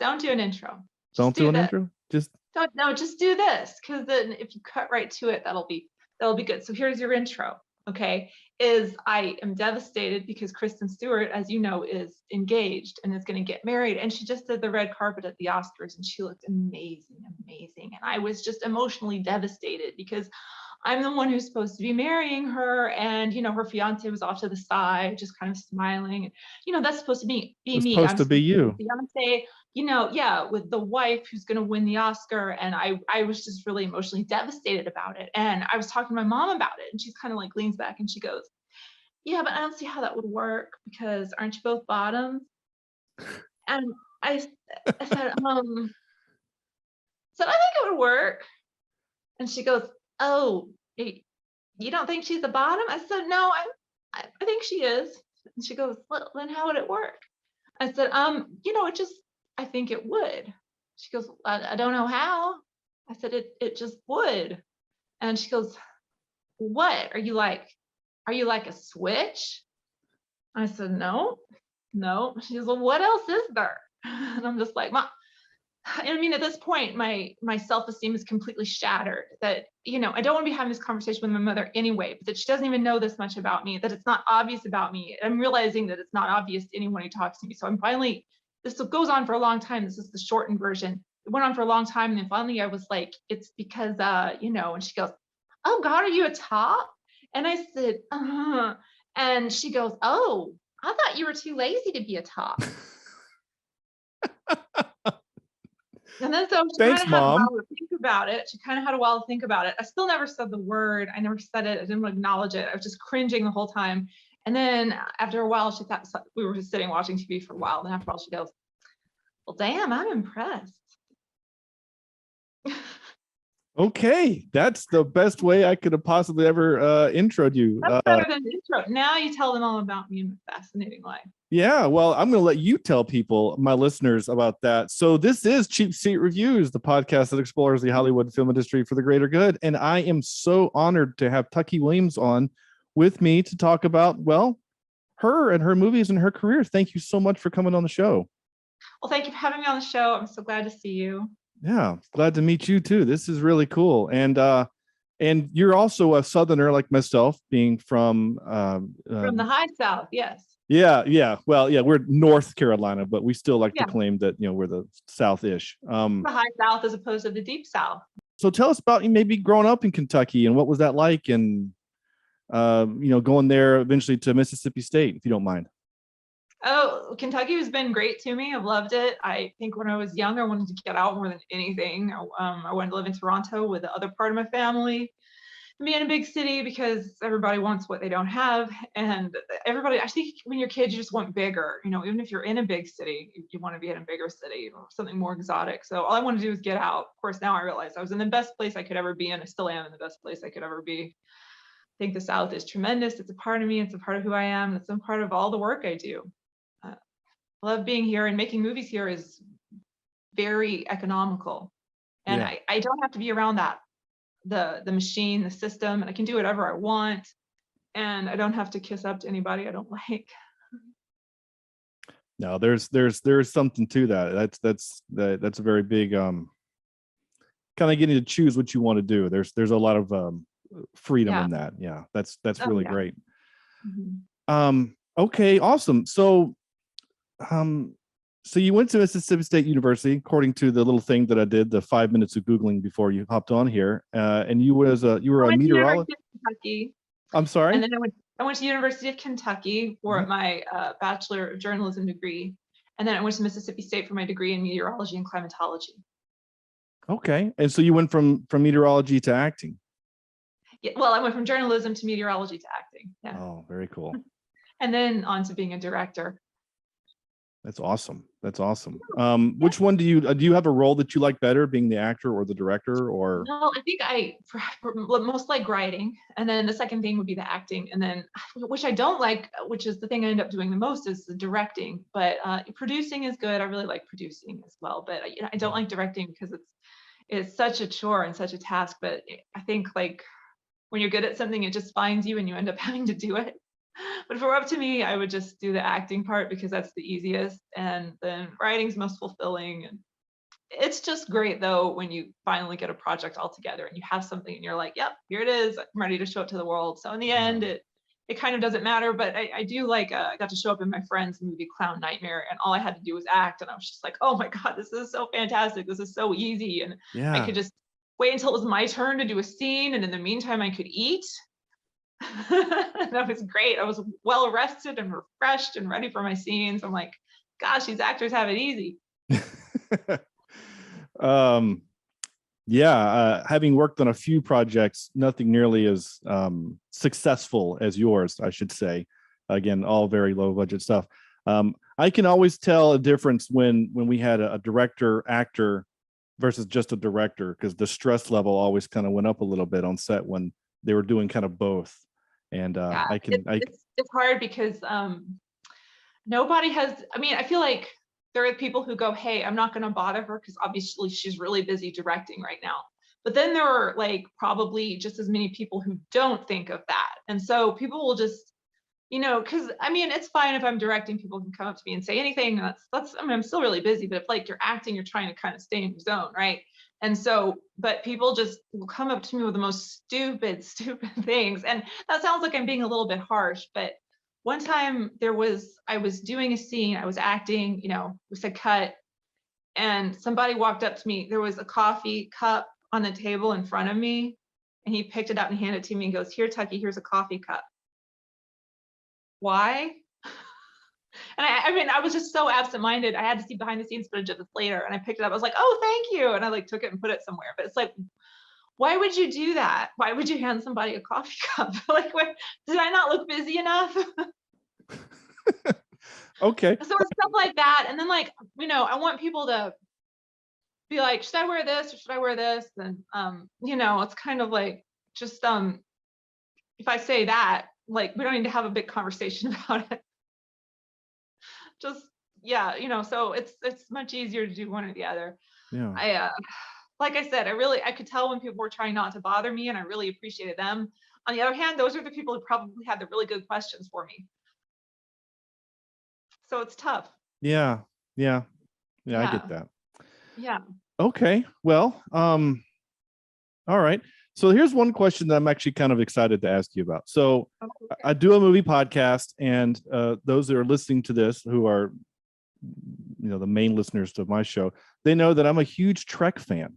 Don't do an intro. Don't do an intro. Just just do this, because then if you cut right to it, that'll be good. So here's your intro. Okay, is I am devastated because Kristen Stewart, as you know, is engaged and is going to get married, and she just did the red carpet at the Oscars, and she looked amazing, amazing. And I was just emotionally devastated because I'm the one who's supposed to be marrying her, and her fiance was off to the side, just kind of smiling. And that's supposed to be it's me. supposed I'm to be you. the fiance, yeah, with the wife who's going to win the Oscar. And I was just really emotionally devastated about it. And I was talking to my mom about it, and she's kind of like leans back and she goes, yeah, but I don't see how that would work, because aren't you both bottoms? And I said, I think it would work. And she goes, oh, you don't think she's a bottom? I said, no, I think she is. And she goes, well, then how would it work? I said, I think it would. She goes, I don't know how. I said, it just would. And she goes, what? Are you like a switch? I said, no. She goes, well, what else is there? And I'm just like, Mom. I mean, at this point, my self-esteem is completely shattered. That, I don't want to be having this conversation with my mother anyway, but that she doesn't even know this much about me, that it's not obvious about me. I'm realizing that it's not obvious to anyone who talks to me. So I'm finally, this goes on for a long time. This is the shortened version. It went on for a long time. And then finally I was like, it's because, and she goes, oh God, are you a top? And I said, and she goes, oh, I thought you were too lazy to be a top. And then so she Thanks, kind of had a Mom. while to think about it. I still never said the word. I never said it. I didn't acknowledge it. I was just cringing the whole time. And then after a while, she thought, we were just sitting watching TV for a while. And after all, she goes, well, damn, I'm impressed. Okay, that's the best way I could have possibly ever introed you. That's better than the intro. Now you tell them all about me and my fascinating life. Yeah, well, I'm going to let you tell people, my listeners, about that. So this is Cheap Seat Reviews, the podcast that explores the Hollywood film industry for the greater good. And I am so honored to have Tucky Williams on with me to talk about, well, her and her movies and her career. Thank you so much for coming on the show. Well, thank you for having me on the show. I'm so glad to see you. Yeah, glad to meet you too. This is really cool. And you're also a Southerner like myself, being from the high South. Yes. Yeah. Well, yeah, we're North Carolina, but we still like to claim that, we're the South-ish. The high South as opposed to the deep South. So tell us about you maybe growing up in Kentucky and what was that like, and going there eventually to Mississippi State, if you don't mind. Oh, Kentucky has been great to me. I've loved it. I think when I was young, I wanted to get out more than anything. I wanted to live in Toronto with the other part of my family, be in a big city, because everybody wants what they don't have. And everybody, I think when you're kids, you just want bigger, even if you're in a big city, you want to be in a bigger city or something more exotic. So all I want to do is get out. Of course, now I realize I was in the best place I could ever be, and I still am in the best place I could ever be. I think the South is tremendous. It's a part of me. It's a part of who I am. It's a part of all the work I do. I love being here, and making movies here is very economical. And I don't have to be around that. The machine, the system, and I can do whatever I want, and I don't have to kiss up to anybody I don't like. No, there's something to that. That's a very big kind of getting to choose what you want to do. There's a lot of freedom in that. Yeah, that's really great. Mm-hmm. Okay, awesome. So you went to Mississippi State University, according to the little thing that I did, the 5 minutes of Googling before you hopped on here. And you were a meteorologist. Kentucky. I'm sorry. And then I went to University of Kentucky for my Bachelor of Journalism degree. And then I went to Mississippi State for my degree in meteorology and climatology. Okay. And so you went from meteorology to acting. Yeah, well, I went from journalism to meteorology to acting. Yeah. Oh, very cool. And then on to being a director. That's awesome. Which one do you have a role that you like better, being the actor or the director? Or no, I think I most like writing, and then the second thing would be the acting, and then which I don't like, which is the thing I end up doing the most, is the directing. But producing is good. I really like producing as well, but I don't like directing because it's such a chore and such a task. But I think like when you're good at something, it just finds you and you end up having to do it. But if it were up to me, I would just do the acting part because that's the easiest, and then writing's most fulfilling. And it's just great though when you finally get a project all together and you have something and you're like, yep, here it is. I'm ready to show it to the world. So in the end, it kind of doesn't matter. But I do like I got to show up in my friend's movie Clown Nightmare, and all I had to do was act, and I was just like, oh my God, this is so fantastic. This is so easy. And I could just wait until it was my turn to do a scene, and in the meantime, I could eat. That was great. I was well rested and refreshed and ready for my scenes. I'm like, gosh, these actors have it easy. Having worked on a few projects, nothing nearly as successful as yours, I should say. Again, all very low budget stuff. I can always tell a difference when we had a director actor versus just a director, because the stress level always kind of went up a little bit on set when they were doing kind of both. And it's hard because nobody has, I mean, I feel like there are people who go, hey, I'm not going to bother her because obviously she's really busy directing right now. But then there are like probably just as many people who don't think of that. And so people will just, because I mean, it's fine if I'm directing, people can come up to me and say anything. That's I mean, I'm still really busy, but if like you're acting, you're trying to kind of stay in your zone, right? And so, but people just will come up to me with the most stupid things. And that sounds like I'm being a little bit harsh, but one time I was doing a scene, I was acting, we said cut, and somebody walked up to me. There was a coffee cup on the table in front of me, and he picked it up and handed it to me and goes, here, Tucky, here's a coffee cup. Why? And I mean, I was just so absent-minded. I had to see behind the scenes footage of this later, and I picked it up. I was like, oh, thank you. And I like took it and put it somewhere. But it's like, why would you do that? Why would you hand somebody a coffee cup? Like, did I not look busy enough? Okay. So it's stuff like that. And then like, I want people to be like, should I wear this or should I wear this? And it's kind of like just if I say that, like we don't need to have a big conversation about it. Just so it's much easier to do one or the other. Yeah. Like I said, I could tell when people were trying not to bother me, and I really appreciated them. On the other hand, those are the people who probably had the really good questions for me. So it's tough. Yeah. I get that. Yeah. Okay. Well, all right. So here's one question that I'm actually kind of excited to ask you about. So I do a movie podcast, and those that are listening to this who are, the main listeners to my show, they know that I'm a huge Trek fan.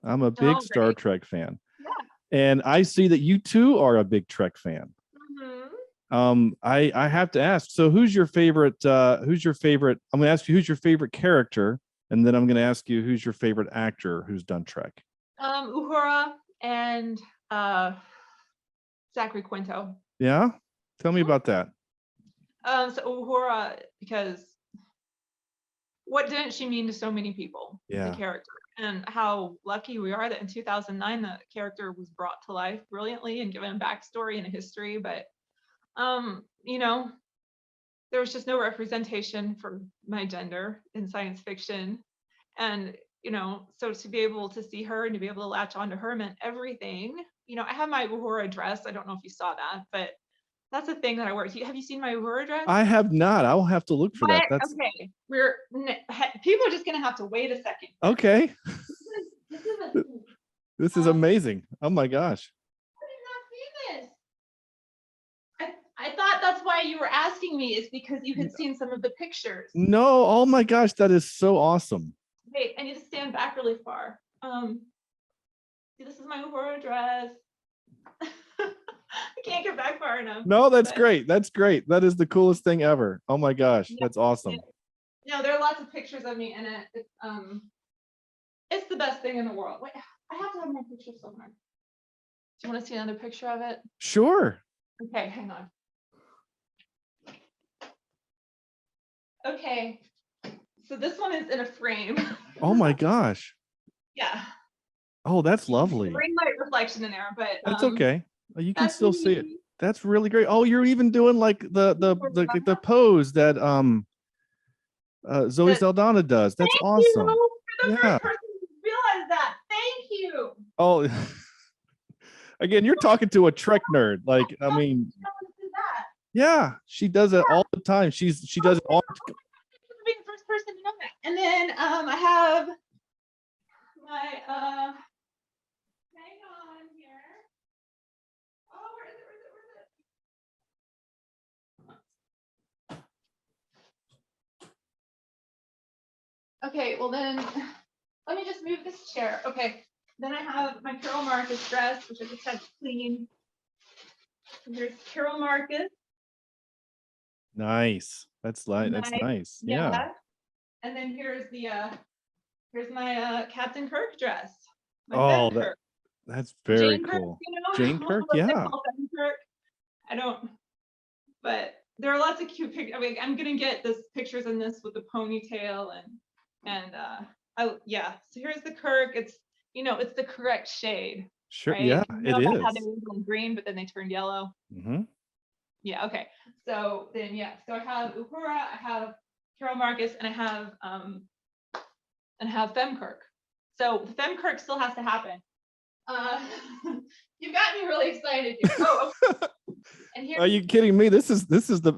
I'm a big Star Trek fan. Yeah. And I see that you too are a big Trek fan. Mm-hmm. I have to ask, so who's your favorite? I'm going to ask you who's your favorite character, and then I'm going to ask you who's your favorite actor who's done Trek. Uhura and Zachary Quinto. Yeah, tell me about that. So Uhura, because what didn't she mean to so many people? Yeah. The character, and how lucky we are that in 2009 the character was brought to life brilliantly and given a backstory and a history. But there was just no representation for my gender in science fiction, and so to be able to see her and to be able to latch onto her meant everything. I have my Uhura dress. I don't know if you saw that, but that's a thing that I wear. Have you seen my Uhura dress? I have not. I will have to look for that. That's okay. People are just gonna have to wait a second. Okay. This is amazing. Oh my gosh. I did not see this. I thought that's why you were asking me, is because you had seen some of the pictures. No. Oh my gosh, that is so awesome. Wait, I need to stand back really far. See, this is my Uhura dress. I can't get back far enough. No, that's great. That's great. That is the coolest thing ever. Oh my gosh, that's awesome. No, there are lots of pictures of me in it. It's the best thing in the world. Wait, I have to have more pictures somewhere. Do you want to see another picture of it? Sure. Okay, hang on. Okay, so this one is in a frame. Oh my gosh. Yeah. Oh, that's lovely. Green light reflection in there, but that's okay. You can still see it. That's really great. Oh, you're even doing like the pose that Zoe Saldana does. That's awesome. You. You're the first person to realize that. Thank you. Oh, again, you're talking to a Trek nerd. Like, I mean, Yeah, she does it all the time. She does it all. Being the first person to know that. And then I have my hang on here. Oh, where is it? Okay, well then let me just move this chair. Okay. Then I have my Carol Marcus dress, which I just had to clean. And there's Carol Marcus. Nice. That's nice. Yeah. And then here's my Captain Kirk dress. My Oh, Fem Kirk. that's very Jane cool. Kirk, Jane Kirk, what they yeah. call Fem Kirk. I don't, but there are lots of cute pictures. I mean, I'm gonna get this pictures in this with the ponytail yeah. So here's the Kirk. It's it's the correct shade. Sure. Right? Yeah, You it know about how they is. were going green, but then they turned yellow. Mm-hmm. Yeah. Okay. So then, yeah. So I have Uhura, I have Carol Marcus, and I have Femkirk. So the Femkirk still has to happen. You got me really excited here. Oh, okay. And here. Are you kidding me? This is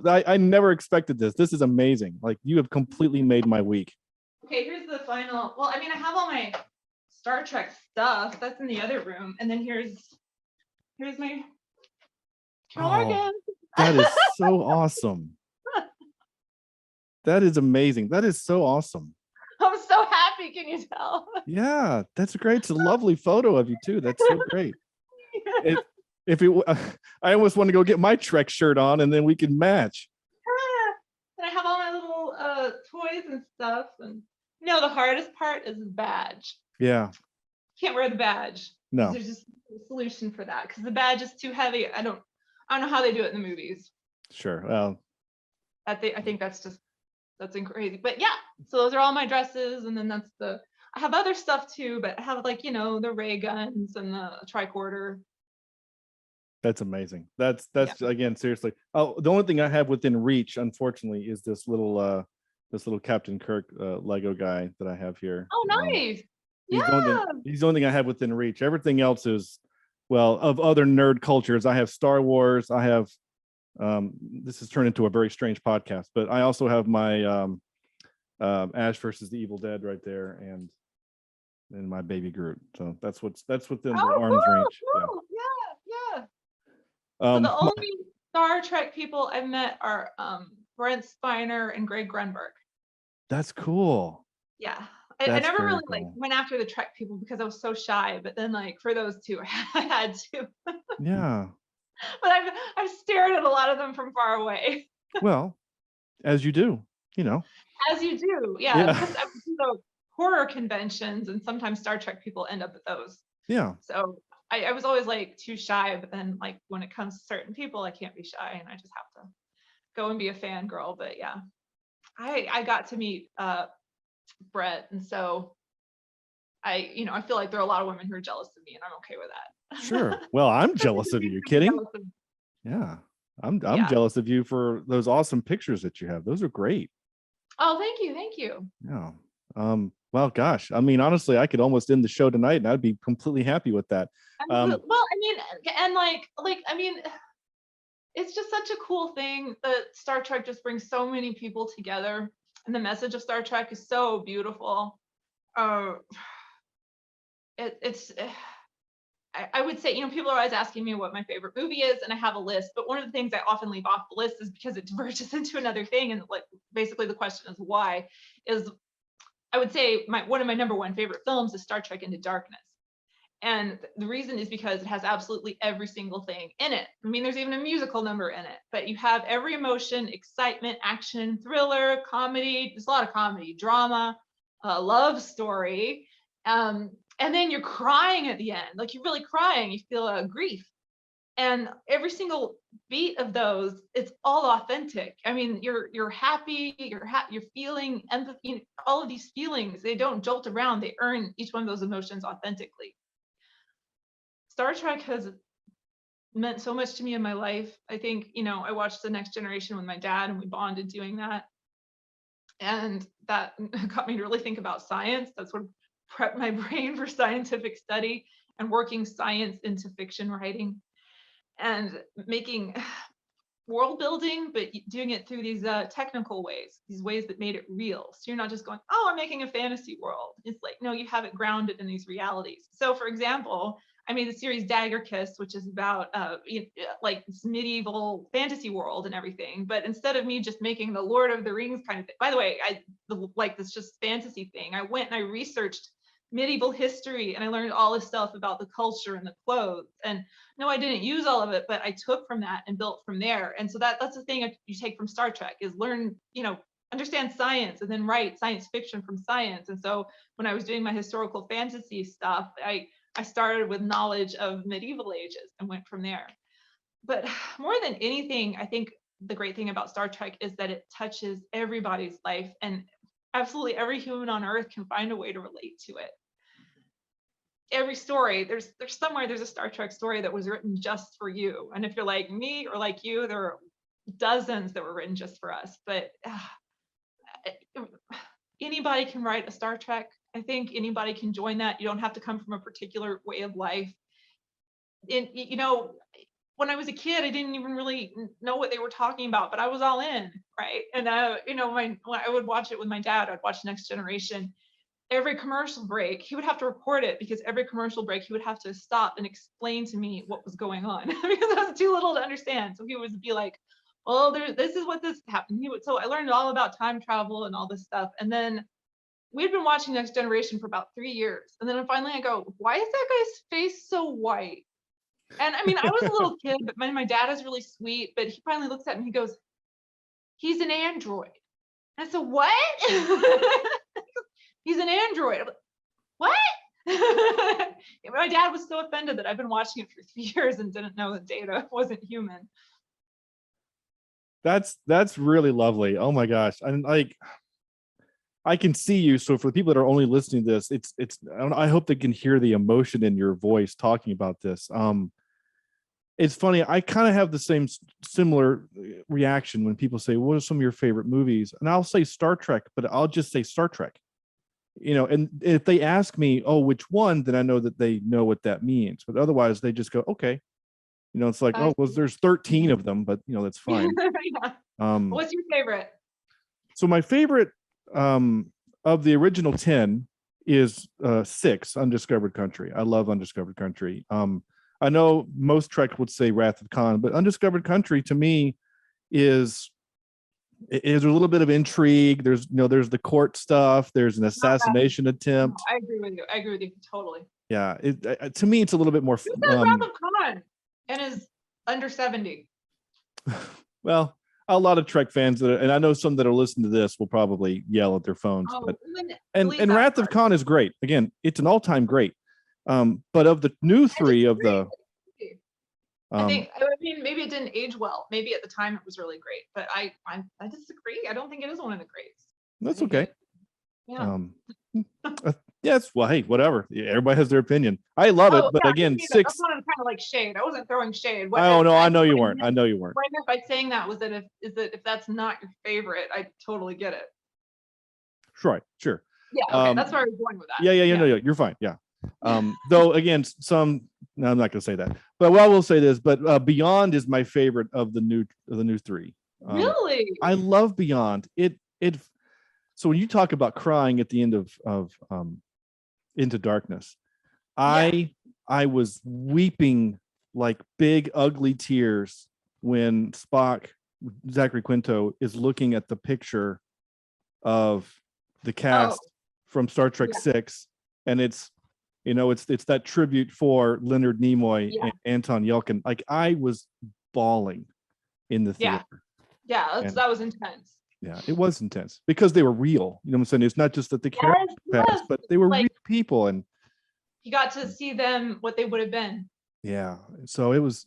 I never expected this. This is amazing. Like, you have completely made my week. Okay, here's the final. Well, I mean, I have all my Star Trek stuff. That's in the other room. And then here's my Carol Marcus. That is so awesome. That is amazing. That is so awesome. I'm so happy. Can you tell? Yeah, that's great. It's a lovely photo of you too. That's so great. I almost want to go get my Trek shirt on and then we can match. And I have all my little toys and stuff. And the hardest part is the badge. Yeah. Can't wear the badge. No. There's just a solution for that because the badge is too heavy. I don't know how they do it in the movies. Sure. Well, I think that's crazy. But yeah, so those are all my dresses, and then I have other stuff too, but I have the ray guns and the tricorder. That's amazing. That's Again, seriously. Oh, the only thing I have within reach, unfortunately, is this little Captain Kirk Lego guy that I have here. Oh, nice. He's the only thing I have within reach. Everything else is, well, of other nerd cultures. I have Star Wars. I have this has turned into a very strange podcast, but I also have my Ash versus the Evil Dead right there, and my baby Groot. So that's within the arm's range. Cool. Yeah. So the only Star Trek people I've met are Brent Spiner and Greg Grunberg. That's cool. Yeah. I never really went after the Trek people because I was so shy, but then for those two I had to. Yeah. But I've stared at a lot of them from far away. Well, as you do, As you do, yeah. Because I do the horror conventions, and sometimes Star Trek people end up at those. Yeah. So I was always too shy, but then when it comes to certain people, I can't be shy, and I just have to go and be a fangirl. But yeah, I got to meet Brett, and so I feel like there are a lot of women who are jealous of me, and I'm okay with that. Sure. Well, I'm jealous of you. You kidding? Yeah. I'm jealous of you for those awesome pictures that you have. Those are great. Oh, thank you. Yeah. Well, gosh, I mean, honestly, I could almost end the show tonight and I'd be completely happy with that. Well, I mean, and I mean, it's just such a cool thing that Star Trek just brings so many people together, and the message of Star Trek is so beautiful. I would say, people are always asking me what my favorite movie is, and I have a list, but one of the things I often leave off the list is because it diverges into another thing. And basically the question is why. I would say one of my number one favorite films is Star Trek Into Darkness. And the reason is because it has absolutely every single thing in it. I mean, there's even a musical number in it, but you have every emotion: excitement, action, thriller, comedy. There's a lot of comedy, drama, love story. And then you're crying at the end, you're really crying. You feel grief, and every single beat of those, it's all authentic. I mean, you're happy, you're feeling empathy. All of these feelings, they don't jolt around. They earn each one of those emotions authentically. Star Trek has meant so much to me in my life. I think I watched The Next Generation with my dad, and we bonded doing that, and that got me to really think about science. That's what prepped my brain for scientific study and working science into fiction writing, and making world building, but doing it through these technical ways, these ways that made it real. So you're not just going, oh, I'm making a fantasy world. It's like, no, you have it grounded in these realities. So for example, I made the series Dagger Kiss, which is about like this medieval fantasy world and everything. But instead of me just making the Lord of the Rings kind of thing, by the way, like this just fantasy thing, I went and I researched medieval history and I learned all this stuff about the culture and the clothes. And no, I didn't use all of it, but I took from that and built from there. And so that's the thing you take from Star Trek is learn, understand science and then write science fiction from science. And so when I was doing my historical fantasy stuff, I started with knowledge of medieval ages and went from there. But more than anything, I think the great thing about Star Trek is that it touches everybody's life, and absolutely every human on Earth can find a way to relate to it. Every story, there's a Star Trek story that was written just for you. And if you're like me or like you, there are dozens that were written just for us. But anybody can write a Star Trek. I think anybody can join that. You don't have to come from a particular way of life. And when I was a kid, I didn't even really know what they were talking about, but I was all in, right? And when I would watch it with my dad, I'd watch Next Generation. Every commercial break, he would have to record it, because every commercial break he would have to stop and explain to me what was going on because I was too little to understand. So he would be like, well, this is what this happened. So I learned all about time travel and all this stuff. And then we'd been watching Next Generation for about 3 years. And then finally I go, why is that guy's face so white? And I mean, I was a little kid, but my dad is really sweet, but he finally looks at me, he goes, he's an android. And I said, what? He's an android. I'm like, what? My dad was so offended that I've been watching it for 3 years and didn't know that Data wasn't human. That's really lovely. Oh my gosh. And like, I can see you. So for the people that are only listening to this, I hope they can hear the emotion in your voice talking about this. It's funny. I kind of have the similar reaction when people say, what are some of your favorite movies? And I'll say Star Trek, but I'll just say Star Trek. And if they ask me, oh, which one, then I know that they know what that means. But otherwise they just go, okay. It's like, oh, well, there's 13 of them, but that's fine. Yeah. What's your favorite? So my favorite of the original 10 is 6, Undiscovered Country. I love Undiscovered Country. I know most Trek would say Wrath of Khan, but Undiscovered Country to me is a little bit of intrigue. There's the court stuff. There's an assassination attempt. I agree with you totally. Yeah, to me it's a little bit more. Who said Wrath of Khan and is under 70? Well, a lot of Trek fans and I know some that are listening to this will probably yell at their phones. And Wrath of Khan is great. Again, it's an all-time great. But of the new 3 of the, I mean, maybe it didn't age well. Maybe at the time it was really great, but I disagree. I don't think it is one of the greats. That's okay. Yeah. Yes. Well, hey, whatever. Yeah, everybody has their opinion. I love it, but again, 6. I wanted kind of like shade. I wasn't throwing shade. Oh no, I know you weren't. I know you weren't. What I meant by saying that was that if that's not your favorite, I totally get it. Sure. Yeah. Okay. That's where I was going with that. Yeah. No, you're fine. Yeah. Though again, no, I'm not going to say that. But I will say this. But Beyond is my favorite of the new 3. Really? I love Beyond. So when you talk about crying at the end of Into Darkness, I was weeping like big ugly tears when Spock, Zachary Quinto, is looking at the picture of the cast from Star Trek 6, and it's that tribute for Leonard Nimoy and Anton Yelchin. Like I was bawling in the theater. Yeah, that was intense. Yeah, it was intense because they were real. You know what I'm saying? It's not just that the characters passed, but they were real people, and you got to see them what they would have been. Yeah. So it was.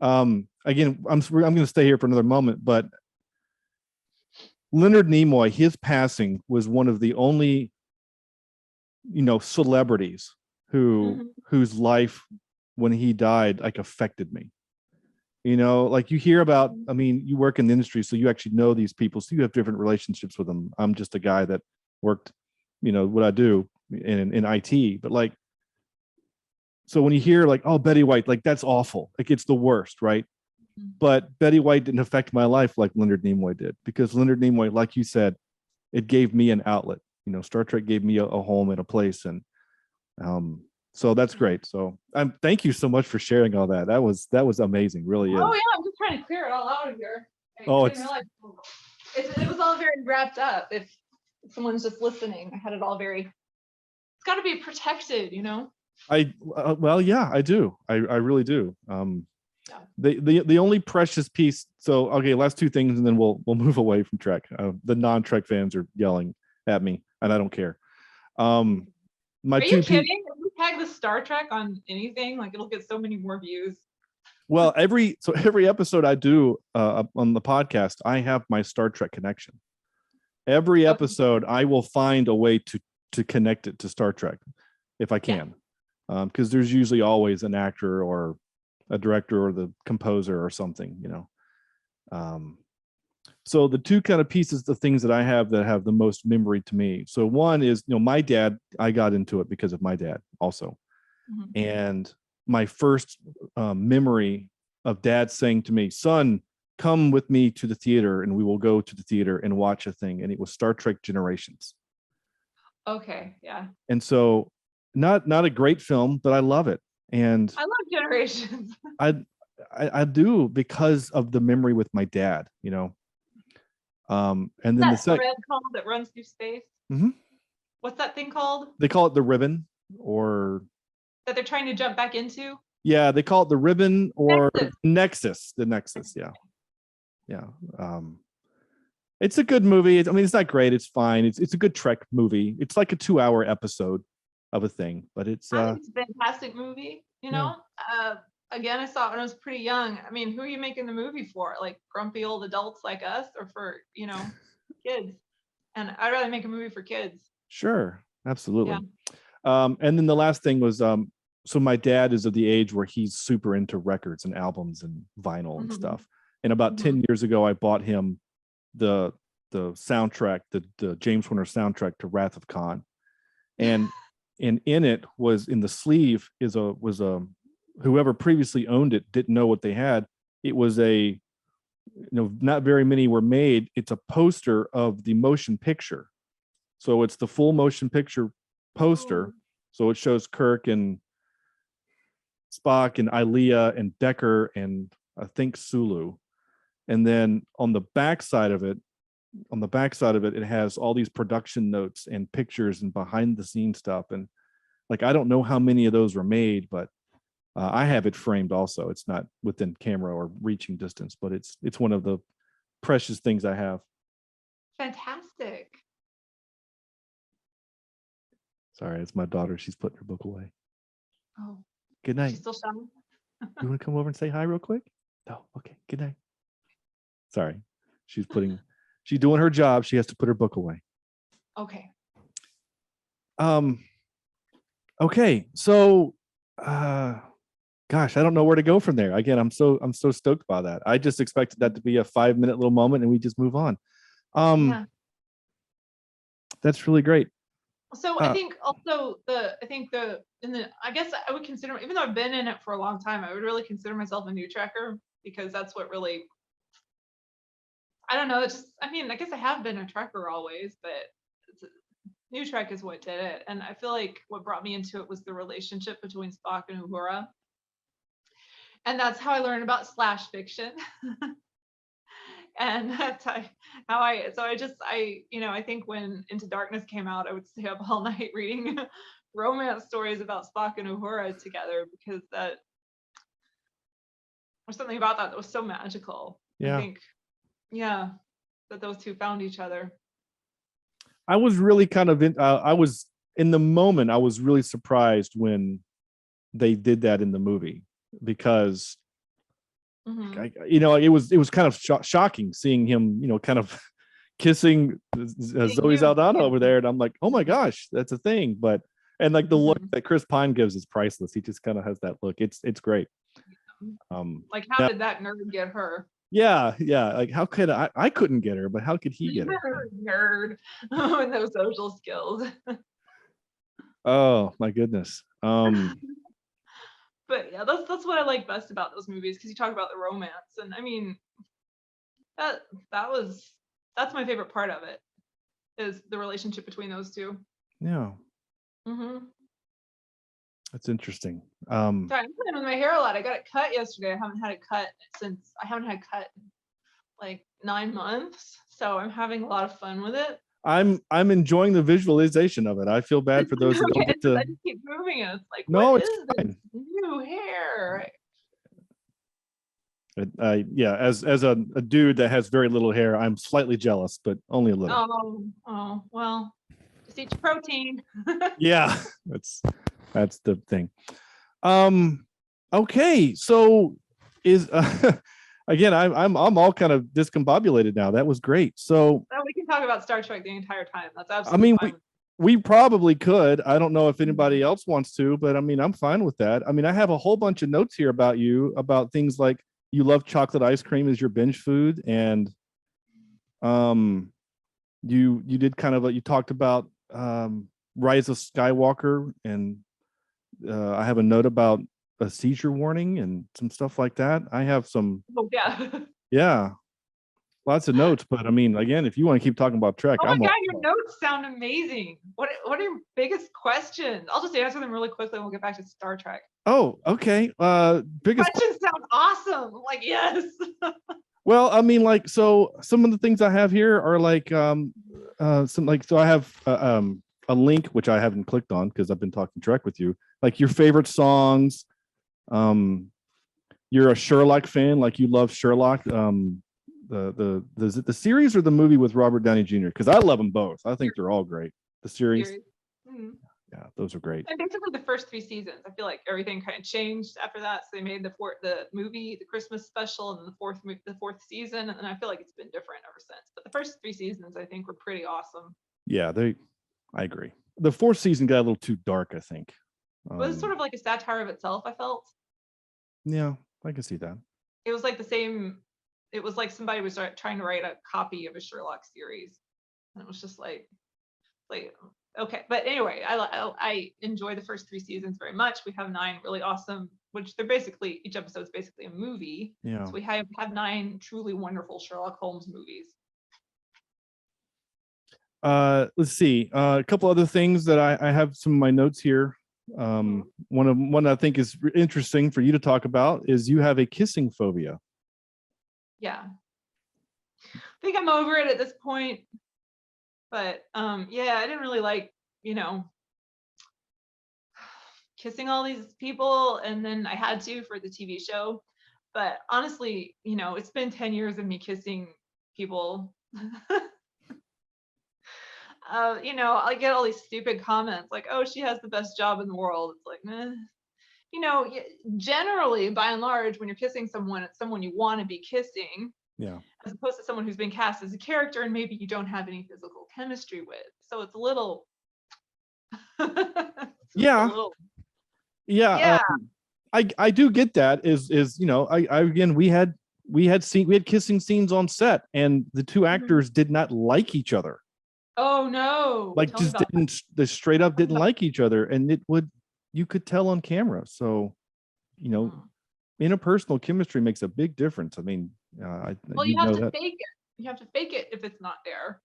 Again, I'm going to stay here for another moment, but Leonard Nimoy, his passing was one of the only, celebrities whose life when he died like affected me. Like you hear about, I mean, you work in the industry, so you actually know these people, so you have different relationships with them. I'm just a guy that worked, what I do in IT, but like, so when you hear like, oh, Betty White, like that's awful. Like it's the worst, right? but Betty White didn't affect my life like Leonard Nimoy did, because Leonard Nimoy, like you said, it gave me an outlet. Star Trek gave me a home and a place, and so that's great. So thank you so much for sharing all that. That was amazing, really is. Oh yeah, I'm just trying to clear it all out of here. I didn't realize it was all very wrapped up. If someone's just listening, I had it all very. It's got to be protected, Well, yeah, I do. I really do. The only precious piece. So okay, last two things, and then we'll move away from Trek. The non-Trek fans are yelling at me, and I don't care. Are you kidding? If we tag the Star Trek on anything, like it'll get so many more views. Well, every episode I do on the podcast, I have my Star Trek connection. Every episode, I will find a way to connect it to Star Trek if I can, because there's usually always an actor or a director or the composer or something, So the two kind of pieces, the things that I have that have the most memory to me. So one is, my dad, I got into it because of my dad also. Mm-hmm. And my first memory of dad saying to me, son, come with me to the theater and we will go to the theater and watch a thing. And it was Star Trek Generations. Okay. Yeah. And so not a great film, but I love it. And I love Generations. I do, because of the memory with my dad, and then the thread called that runs through space. Mm-hmm. What's that thing called? They call it the ribbon, or that they're trying to jump back into. Yeah, they call it the ribbon or Nexus. The Nexus, yeah. It's a good movie. It's not great. It's fine. It's a good Trek movie. It's like a 2-hour episode of a thing, but it's a fantastic movie. Again, I saw it when I was pretty young. Who are you making the movie for? Like grumpy old adults like us, or for kids? And I'd rather make a movie for kids. Sure, absolutely. Yeah. And then the last thing was, so my dad is of the age where he's super into records and albums and vinyl and stuff. And about 10 years ago, I bought him the soundtrack, the James Horner soundtrack to Wrath of Khan, and in it was, in the sleeve was a whoever previously owned it didn't know what they had. It was not very many were made. It's a poster of the motion picture. So it's the full motion picture poster. So it shows Kirk and Spock and Ilea and Decker and I think Sulu. And then on the back side of it, it has all these production notes and pictures and behind the scenes stuff. And I don't know how many of those were made, but I have it framed also. It's not within camera or reaching distance, but it's one of the precious things I have. Fantastic. Sorry, it's my daughter. She's putting her book away. Oh. Good night. She's still showing. You want to come over and say hi real quick? No. Okay. Good night. Sorry. She's doing her job. She has to put her book away. Okay. Okay. So, gosh, I don't know where to go from there. Again, I'm so stoked by that. I just expected that to be a 5-minute little moment and we just move on. That's really great. So I think also I guess I would consider, even though I've been in it for a long time, I would really consider myself a new Trekker, because that's what really, I don't know. It's just, I guess I have been a Trekker always, but New Trek is what did it. And I feel like what brought me into it was the relationship between Spock and Uhura. And that's how I learned about slash fiction. And that's how I think when Into Darkness came out, I would stay up all night reading romance stories about Spock and Uhura together, because that there's something about that was so magical. Yeah. I think, that those two found each other. I was really kind of I was in the moment. I was really surprised when they did that in the movie, because it was kind of shocking seeing him, kind of kissing Zoe Saldana over there, and I'm like, oh my gosh, that's a thing. But the look that Chris Pine gives is priceless. He just kind of has that look. It's great. How did that nerd get her? Yeah. How could I couldn't get her, but how could he get her? Nerd with no social skills. Oh my goodness. But yeah, that's what I like best about those movies, because you talk about the romance, and I mean that that was that's my favorite part of it, is the relationship between those two. Yeah, Mm-hmm. that's interesting. Sorry, I'm playing with my hair a lot. I got it cut yesterday. I haven't had it cut in like 9 months. So I'm having a lot of fun with it. I'm enjoying the visualization of it. I feel bad for those that don't Okay, get to. I just keep moving it. It's like, what No, it's is this fine. new hair? Yeah, as a dude that has very little hair, I'm slightly jealous, but only a little. Oh, well, just eat your protein. Yeah, that's the thing. Okay, so is again, I'm all kind of discombobulated now. That was great. So So we can talk about Star Trek the entire time. That's I absolutely mean, fine. we probably could. I don't know if anybody Mhm. else wants to, but I mean, I'm fine with that. I mean, I have a whole bunch of notes here about you, about things like you love chocolate ice cream as your binge food, and um, you did kind of you talked about Rise of Skywalker, and I have a note about a seizure warning and some stuff like that. I have some, Oh yeah. yeah, lots of notes. But I mean, again, if you want to keep talking about Trek, Oh my I'm all. God, your notes sound amazing. What are your biggest questions? I'll just answer them really quickly and we'll get back to Star Trek. Oh, okay. Biggest. Questions sound awesome. I'm like, yes. Well, I mean, like, so some of the things I have here are like, some like, so I have a link which I haven't clicked on because I've been talking Trek with you. Like your favorite songs. You're a Sherlock fan, like you love Sherlock. The series or the movie with Robert Downey Jr. Because I love them both. I think they're all great. The series, Mhm. yeah, those are great. And basically the first 3 seasons, I feel like everything kind of changed after that. So they made the movie, the Christmas special, and then the fourth season, and then I feel like it's been different ever since. But the first 3 seasons, I think, were pretty awesome. Yeah, I agree. The fourth season got a little too dark, I think. It was sort of like a satire of itself, I felt. Yeah, I can see that. It was like the same. It was like somebody was trying to write a copy of a Sherlock series, and it was just like okay. But anyway, I enjoy the first 3 seasons very much. We have 9 really awesome, which they're basically, each episode is basically a movie. Yeah. So we have 9 truly wonderful Sherlock Holmes movies. Let's see. A couple other things that I have some of my notes here. One I think is interesting for you to talk about is you have a kissing phobia. Yeah, I think I'm over it at this point. But yeah, I didn't really like, you know, kissing all these people, and then I had to for the TV show. But honestly, it's been 10 years of me kissing people. I get all these stupid comments like, "Oh, she has the best job in the world." It's like, meh. Generally, by and large, when you're kissing someone, it's someone you want to be kissing, Yeah. as opposed to someone who's been cast as a character and maybe you don't have any physical chemistry with. So it's a little, it's just a Yeah. little, Yeah. yeah. I do get that is I again we had kissing scenes on set and the two actors did not like each other. Oh no, Like tell me just about didn't they straight up didn't like each other, and you could tell on camera. So that. interpersonal chemistry makes a big difference. I mean, Well, you you have know to that. fake it. You have to fake it if it's not there.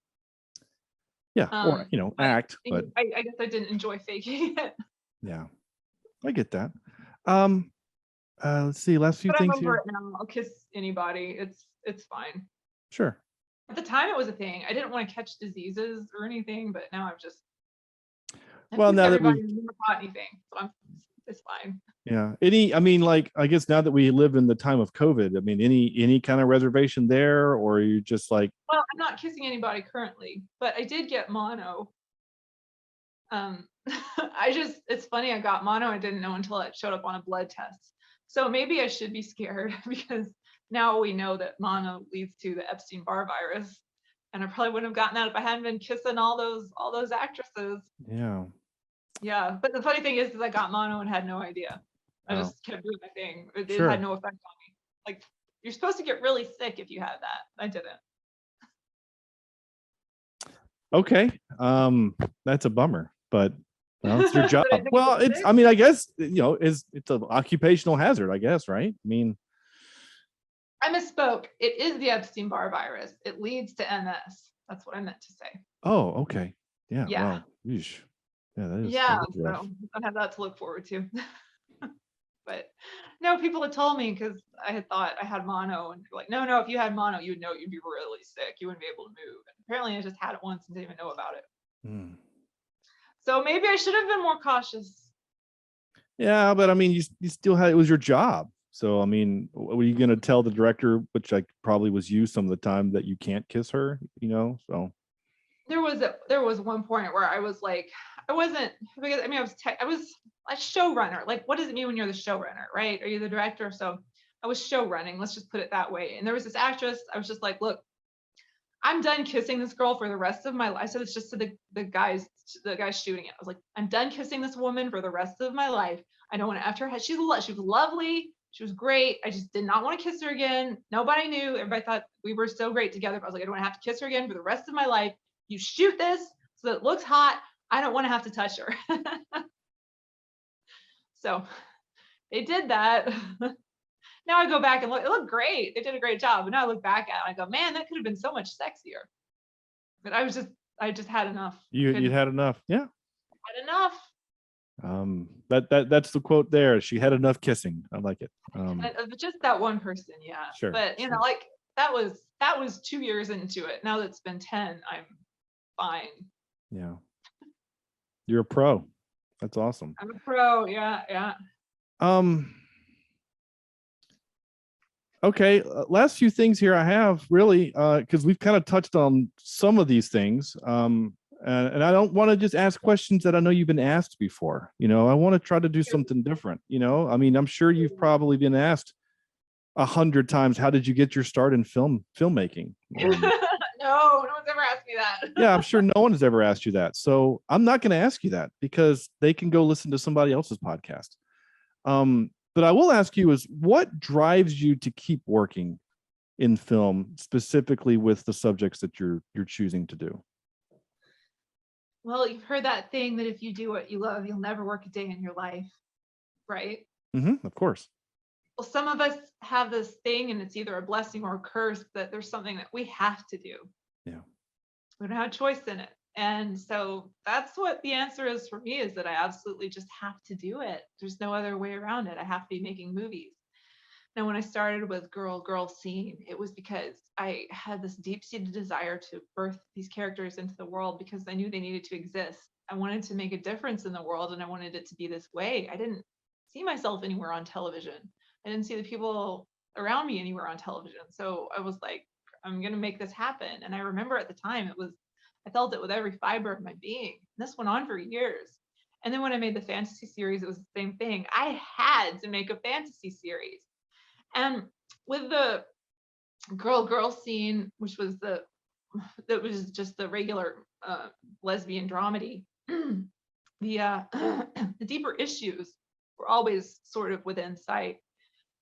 Yeah, or But act, but I guess I didn't enjoy faking it. yeah, I get that. Let's see, last few But I'm things over here. it now. I'll kiss anybody. It's fine. Sure. At the time, it was a thing. I didn't want to catch diseases or anything, but now I've Well, kissed now that everybody we and never caught anything, so it's fine. yeah, I mean, like, I guess now that we live in the time of COVID, I mean, any kind of reservation there, or are you just like, Well, I'm not kissing anybody currently, but I did get mono. It's funny, I got mono. I didn't know until it showed up on a blood test. So maybe I should be scared because now we know that mono leads to the Epstein-Barr virus. And I probably wouldn't have gotten that if I hadn't been kissing all those actresses. yeah, Yeah. But the funny thing is I got mono and had no idea. I oh, just kept doing my thing. It had sure, no effect on me. Like, you're supposed to get really sick if you have that. I didn't. okay, that's a bummer, but Well, it's your job. But I know Well, it's it's, sick. I mean, I guess, it's an occupational hazard, I guess, right? I mean, I misspoke. It is the Epstein-Barr virus. It leads to MS. That's what I meant to say. oh, okay. Yeah. Yeah. Wow. Yeesh. Yeah, that is Yeah. rough. So I have that to look forward to. But no, people had told me because I had thought I had mono, and they're like, no, no, if you had mono, you would know you'd be really sick. You wouldn't be able to move. And apparently, I just had it once and didn't even know about it. Hmm. So maybe I should have been more cautious. Yeah, but I mean, you still had, it was your job. So, I mean, were you going to tell the director, which like probably was you some of the time, that you can't kiss her, So, There was one point where I was like, I wasn't, because I mean, I was a showrunner. Like, what does it mean when you're the showrunner, right? Are you the director? So I was show running. Let's just put it that way. And there was this actress. I was just like, look, I'm done kissing this girl for the rest of my life. I said it's just to the guys shooting it. I was like, I'm done kissing this woman for the rest of my life. I don't want to after her. She was lovely. She was great. I just did not want to kiss her again. Nobody knew. Everybody thought we were so great together. But I was like, I don't want to have to kiss her again for the rest of my life. You shoot this so that it looks hot. I don't want to have to touch her. So they did that. Now I go back and look, it looked great. They did a great job. But now I look back at it, I go, man, that could have been so much sexier. But I just had enough. you'd had enough. Yeah. Had enough. That's the quote there. She had enough kissing. I like it. Just that one person, yeah. Sure. But Sure. like that was 2 years into it. Now that it's been 10, I'm fine. Yeah. You're a pro. That's awesome. I'm a pro. Yeah, yeah. Okay, last few things here I have really, because we've kind of touched on some of these things. And I don't want to just ask questions that I know you've been asked before. I want to try to do something different. I mean, I'm sure you've probably been asked 100 times, how did you get your start in filmmaking? No one's ever asked me that. Yeah, I'm sure no one has ever asked you that. So I'm not going to ask you that because they can go listen to somebody else's podcast. But I will ask you is what drives you to keep working in film, specifically with the subjects that you're choosing to do? Well, you've heard that thing that if you do what you love, you'll never work a day in your life, right? Of course. Well, some of us have this thing, and it's either a blessing or a curse, that there's something that we have to do. Yeah. We don't have a choice in it. And so that's what the answer is for me, is that I absolutely just have to do it. There's no other way around it. I have to be making movies. Now, when I started with Girl Scene, it was because I had this deep-seated desire to birth these characters into the world because I knew they needed to exist. I wanted to make a difference in the world, and I wanted it to be this way. I didn't see myself anywhere on television. I didn't see the people around me anywhere on television. So I was like, I'm going to make this happen. And I remember at the time, I felt it with every fiber of my being. This went on for years. And then when I made the fantasy series, it was the same thing. I had to make a fantasy series. And with the Girl Scene, which was that was just the regular lesbian dramedy, the the deeper issues were always sort of within sight.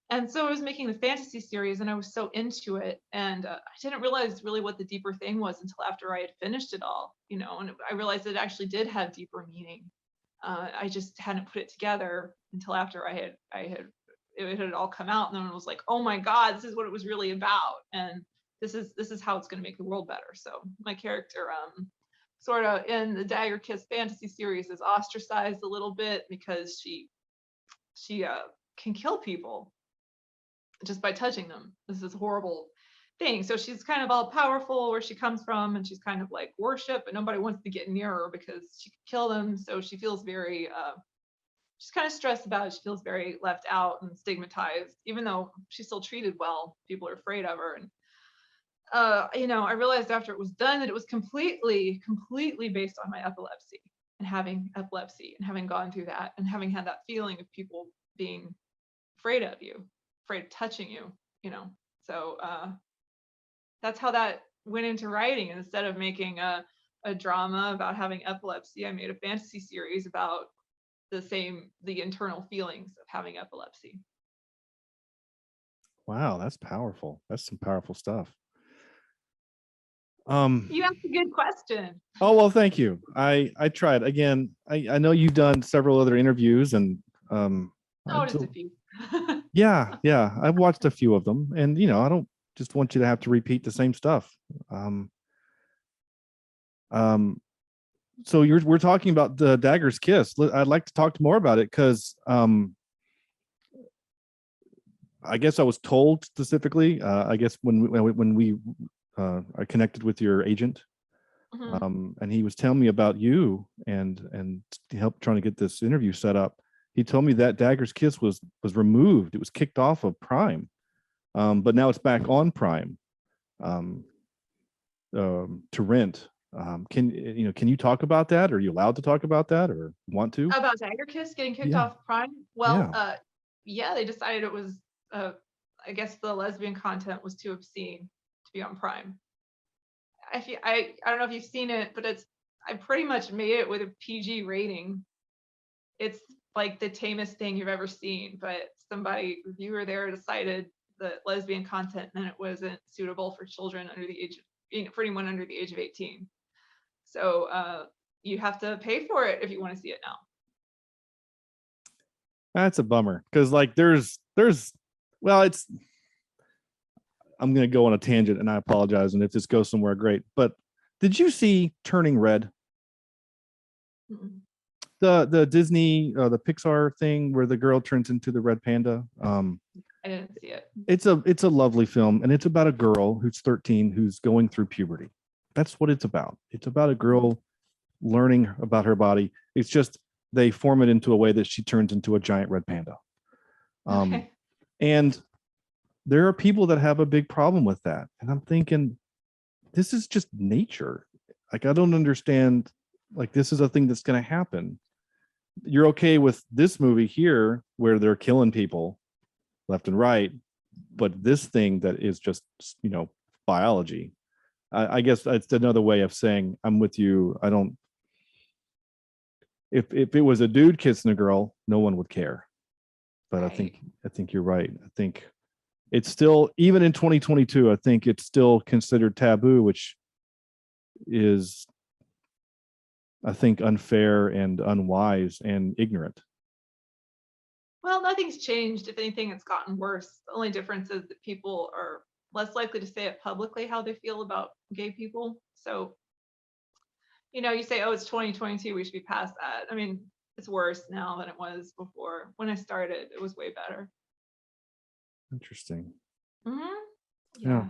And so I was making the fantasy series, and I was so into it, and I didn't realize really what the deeper thing was until after I had finished it all, and I realized it actually did have deeper meaning. I just hadn't put it together until after it had all come out, and then it was like, oh my God, this is what it was really about, and this is how it's going to make the world better. So my character, sort of in the Dagger Kiss fantasy series, is ostracized a little bit because she can kill people just by touching them. This is a horrible thing. So she's kind of all powerful where she comes from, and she's kind of like worship, but nobody wants to get near her because she could kill them. So she feels very she's kind of stressed about it. She feels very left out and stigmatized, even though she's still treated well. People are afraid of her. And I realized after it was done that it was completely based on my epilepsy and having epilepsy and having gone through that and having had that feeling of people being afraid of you, afraid of touching you, So that's how that went into writing. And instead of making a drama about having epilepsy, I made a fantasy series about the internal feelings of having epilepsy. Wow, that's powerful. That's some powerful stuff. You asked a good question. Oh, well, thank you. I tried. Again, I know you've done several other interviews, and Oh, just a few. yeah, I've watched a few of them, and I don't just want you to have to repeat the same stuff. Um, um, so we're talking about the Dagger's Kiss. I'd like to talk more about it because I guess I was told specifically. I guess when we I connected with your agent, and he was telling me about you and help trying to get this interview set up. He told me that Dagger's Kiss was removed. It was kicked off of Prime, but now it's back on Prime um, to rent. Can you talk about that? Are you allowed to talk about that, or want to? About Dagger Kiss getting kicked Yeah. off Prime? Well, Yeah. yeah, they decided it was, I guess the lesbian content was too obscene to be on Prime. I don't know if you've seen it, but I pretty much made it with a PG rating. It's like the tamest thing you've ever seen, but reviewer there decided that lesbian content and it wasn't suitable for children under the age of, for anyone under the age of 18. So you have to pay for it if you want to see it now. That's a bummer because it's. I'm going to go on a tangent, and I apologize. And if this goes somewhere, great. But did you see Turning Red? Mm-mm. The Disney the Pixar thing where the girl turns into the red panda. I didn't see it. It's a lovely film, and it's about a girl who's 13 who's going through puberty. That's what it's about. It's about a girl learning about her body. It's just they form it into a way that she turns into a giant red panda. Okay. And there are people that have a big problem with that, and I'm thinking, this is just nature. Like, I don't understand. Like, this is a thing that's going to happen. You're okay with this movie here where they're killing people left and right, but this thing that is just biology. I guess that's another way of saying I'm with you. I don't. If it was a dude kissing a girl, no one would care. But Right. I think you're right. I think it's still, even in 2022, I think it's still considered taboo, which is, I think, unfair and unwise and ignorant. Well, nothing's changed. If anything, it's gotten worse. The only difference is that people are less likely to say it publicly how they feel about gay people. So, you say, oh, it's 2022, we should be past that. I mean, it's worse now than it was before. When I started, it was way better. Interesting. Mm-hmm. Yeah.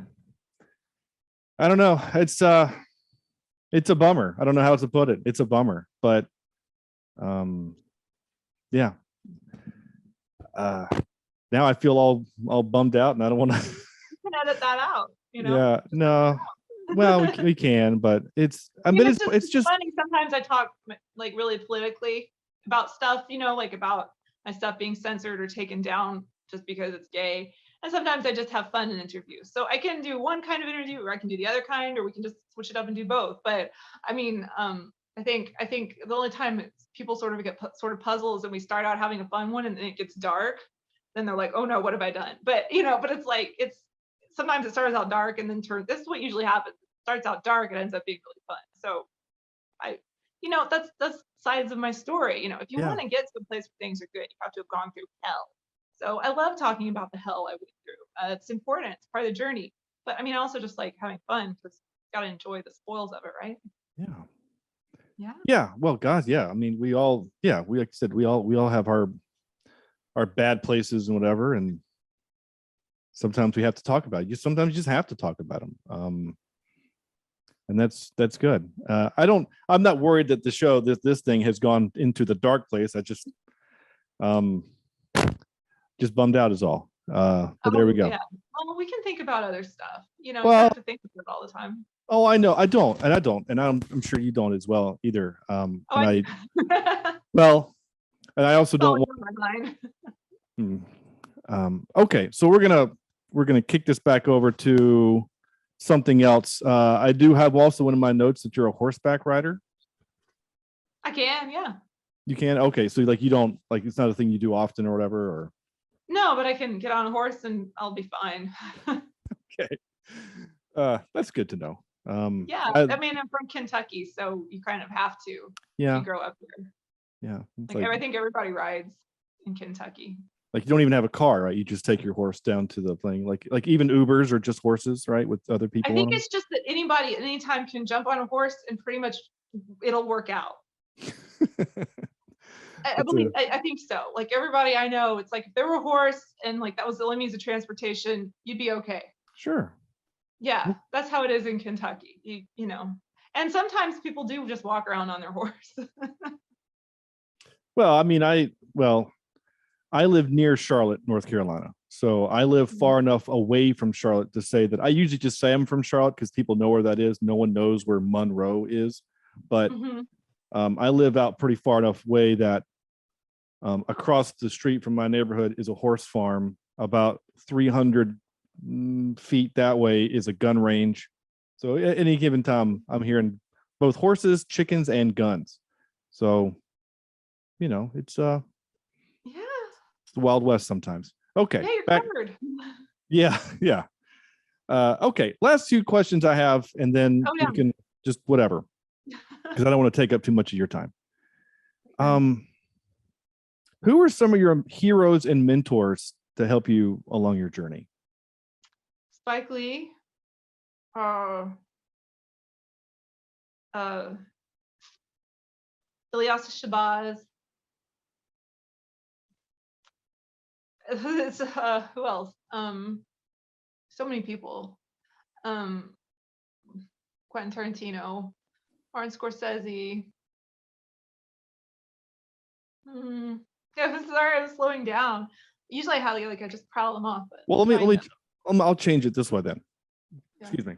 I don't know. It's a bummer. I don't know how else to put it. It's a bummer, but yeah. Now I feel all bummed out, and I don't want to. You can edit that out. Yeah. No. Well, we can, but it's. I mean, it's just funny. Sometimes I talk like really politically about stuff, like about my stuff being censored or taken down just because it's gay. And sometimes I just have fun in interviews. So I can do one kind of interview, or I can do the other kind, or we can just switch it up and do both. But I mean, I think the only time people sort of get sort of puzzles and we start out having a fun one and then it gets dark, then they're like, oh no, what have I done? But but it's like sometimes it starts out dark and then this is what usually happens. It starts out dark, it ends up being really fun. So that's sides of my story. If you want to get to a place where things are good, you have to have gone through hell. So I love talking about the hell I went through. It's important. It's part of the journey. But I mean, I also just like having fun because you got to enjoy the spoils of it, right? Yeah. Yeah. Yeah. Well, God, yeah. I mean, we like I said, we all have our bad places and whatever, and sometimes we have to talk about it. Sometimes you just have to talk about them. And that's good. I'm not worried that the show, this thing has gone into the dark place. I just bummed out is all. But there we go. Yeah. Well, we can think about other stuff. You don't Well, have to think of it all the time. Oh, I know. I don't, and I'm sure you don't as well either. And I also don't want. Okay, so we're gonna kick this back over to something else. I do have also in my notes that you're a horseback rider. I can, yeah. You can? Okay, so like you don't like it's not a thing you do often or whatever, or no, but I can get on a horse and I'll be fine. Okay, that's good to know. Yeah, I mean, I'm from Kentucky, so you kind of have to if yeah, you grow up here. yeah. It's Like, I think everybody rides in Kentucky. like you don't even have a car, right? You just take your horse down to the thing. Like even Ubers are just horses, right? With other I people on think them. it's just that anybody at any time can jump on a horse and pretty much it'll work out. It's a I think so. Like everybody I know, it's like if there were a horse and like that was the only means of transportation, you'd be okay. sure. Yeah, that's how it is in Kentucky. You know, and sometimes people do just walk around on their horse. Well, I mean, I live near Charlotte, North Carolina. So I live far enough away from Charlotte to say that I usually just say I'm from Charlotte because people know where that is. No one knows where Monroe is. But Mhm. I live out pretty far enough away that across the street from my neighborhood is a horse farm. About 300 feet that way is a gun range. So at any given time, I'm hearing both horses, chickens, and guns. So, it's Yeah, the Wild West sometimes. Okay, yeah, you're back. covered. Yeah, yeah. Okay, last two questions I have, and then Oh we yeah. can just whatever, because I don't want to take up too much of your time. Who are some of your heroes and mentors to help you along your journey? Spike Lee, uh, uh, Ilyas Shabazz. Who else? So many people. Um, Quentin Tarantino, Martin Scorsese. Yeah, sorry, I'm slowing down. Usually, I just prattle them off, but Well, I'll change it this way then. yeah. Excuse me.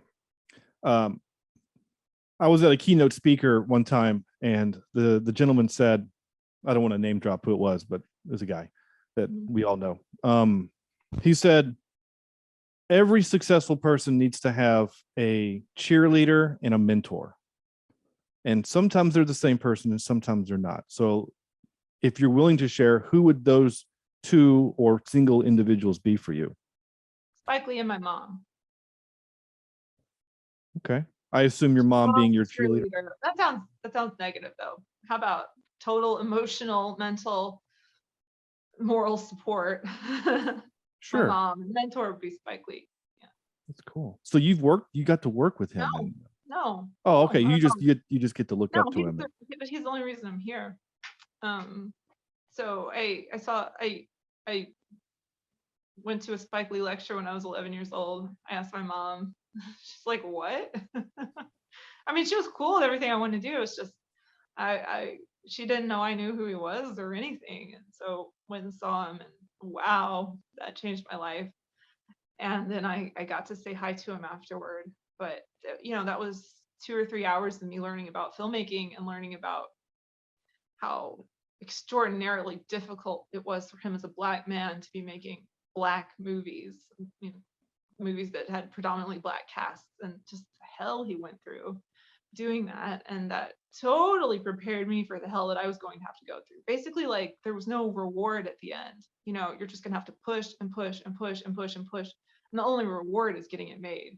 I was at a keynote speaker one time, and the gentleman said, I don't want to name drop who it was, but there's a guy that we all know. He said, every successful person needs to have a cheerleader and a mentor. And sometimes they're the same person and sometimes they're not. So if you're willing to share, who would those two or single individuals be for you? Spike Lee and my mom. Okay. I assume your mom being your cheerleader. Cheerleader. That sounds negative though. How about total emotional, mental, moral support? My Sure. mom. Mentor would be Spike Lee. Yeah. That's cool. So you got to work with him, and No. oh, No. okay. You just get to look No, up to him. he's the only reason I'm here. So I went to a Spike Lee lecture when I was 11 years old. I asked my mom. She's like, "What?" I mean, she was cool with everything I wanted to do. It's just she didn't know I knew who he was or anything, and so went and saw him, and wow, that changed my life. And then I got to say hi to him afterward. But that was 2 or 3 hours of me learning about filmmaking and learning about how extraordinarily difficult it was for him as a Black man to be making Black movies, movies that had predominantly Black casts, and just the hell he went through doing that. And that totally prepared me for the hell that I was going to have to go through. Basically, like, there was no reward at the end. You're just going to have to push and push and push and push and push. And the only reward is getting it made.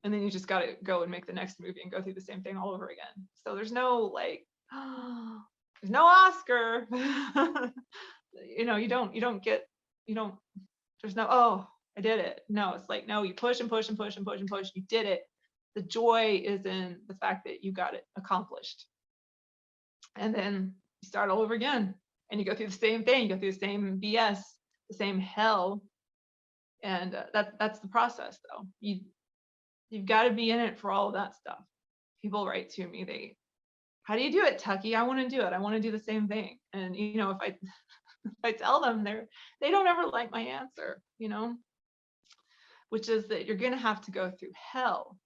And then you just got to go and make the next movie and go through the same thing all over again. So there's no like, there's no Oscar. There's no, oh, I did it. No, it's like, no, you push and push and push and push and push. You did it. The joy is in the fact that you got it accomplished. And then you start all over again and you go through the same thing. You go through the same BS, the same hell. And that's the process though. You've got to be in it for all of that stuff. People write to me, how do you do it, Tucky? I want to do it. I want to do the same thing. And if I if I tell them, they don't ever like my answer, which is that you're gonna have to go through hell.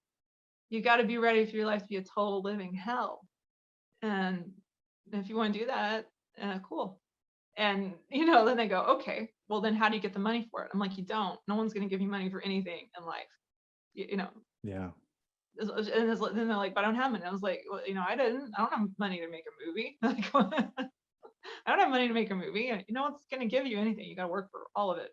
You got to be ready for your life to be a total living hell. And if you want to do that, cool. And then they go, okay, well then how do you get the money for it? I'm like, you don't. No one's gonna give you money for anything in life. Yeah. And then they're like, but I don't have money. I was like, well, I don't have money to make a movie. Like, I don't have money to make a movie. No one's going to give you anything. You got to work for all of it.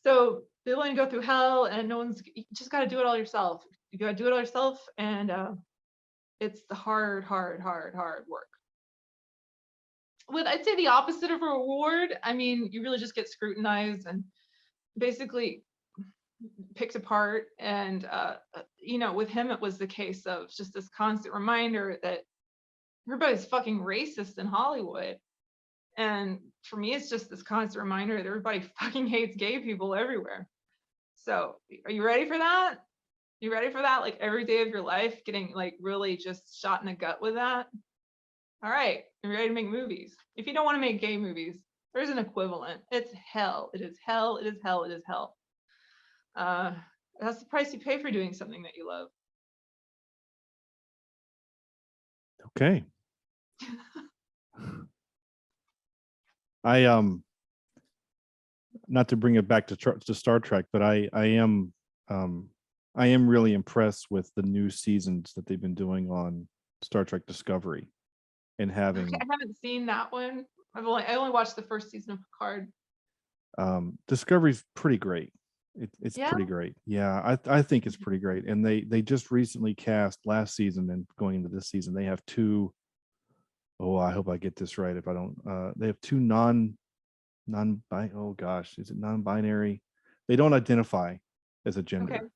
So they're willing to go through hell, and you just got to do it all yourself. you gotta do it yourself, and it's the hard work. With I'd say the opposite of a reward. I mean, you really just get scrutinized and basically picked apart. And with him, it was the case of just this constant reminder that everybody's fucking racist in Hollywood. And for me, it's just this constant reminder that everybody fucking hates gay people everywhere. So, are you ready for that? You ready for that? Like every day of your life, getting like really just shot in the gut with that? All right, you ready to make movies? If you don't want to make gay movies, there's an equivalent. It's hell. It is hell. It is hell. It is hell. That's the price you pay for doing something that you love. Okay. I not to bring it back to Star Trek, but I am really impressed with the new seasons that they've been doing on Star Trek Discovery, and having Okay, I haven't seen that one. I only watched the first season of Picard. Discovery's pretty great. It's Yeah. pretty great. Yeah, I think it's pretty great. And they just recently cast last season, and going into this season, they have two. Oh, I hope I get this right. If I don't, they have two oh gosh, is it non-binary? They don't identify as a gender. Okay.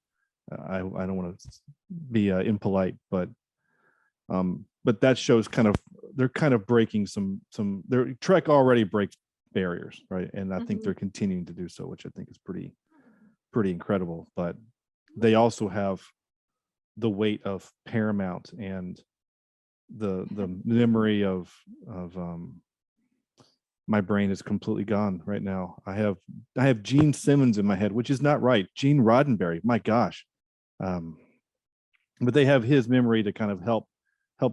I don't want to be impolite, but that shows they're kind of breaking some their Trek already breaks barriers, right? And I think they're continuing to do so, which I think is pretty incredible. But they also have the weight of Paramount and the memory of my brain is completely gone right now. I have Gene Simmons in my head, which is not right. Gene Roddenberry, my gosh. But they have his memory to kind of help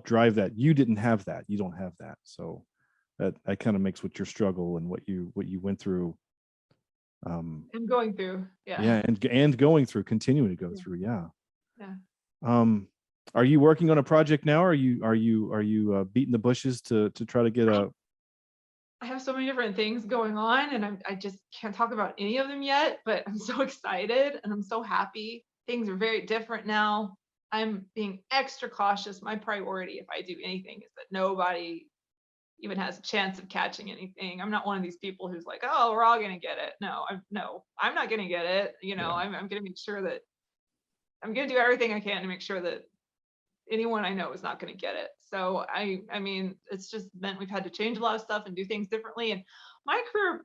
drive that. You didn't have that. You don't have that. So that kind of makes what your struggle and what you went through. I'm going through. Yeah. Yeah, and going through, continuing to go through. Yeah. Yeah. Are you working on a project now? Or are you beating the bushes to try to get a? I have so many different things going on, and I just can't talk about any of them yet, but I'm so excited and I'm so happy. Things are very different now. I'm being extra cautious. My priority, if I do anything, is that nobody even has a chance of catching anything. I'm not one of these people who's like, oh, we're all gonna get it. No, I'm not gonna get it. Yeah. I'm gonna make sure that I'm gonna do everything I can to make sure that anyone I know is not going to get it. So I mean, it's just meant we've had to change a lot of stuff and do things differently. And my career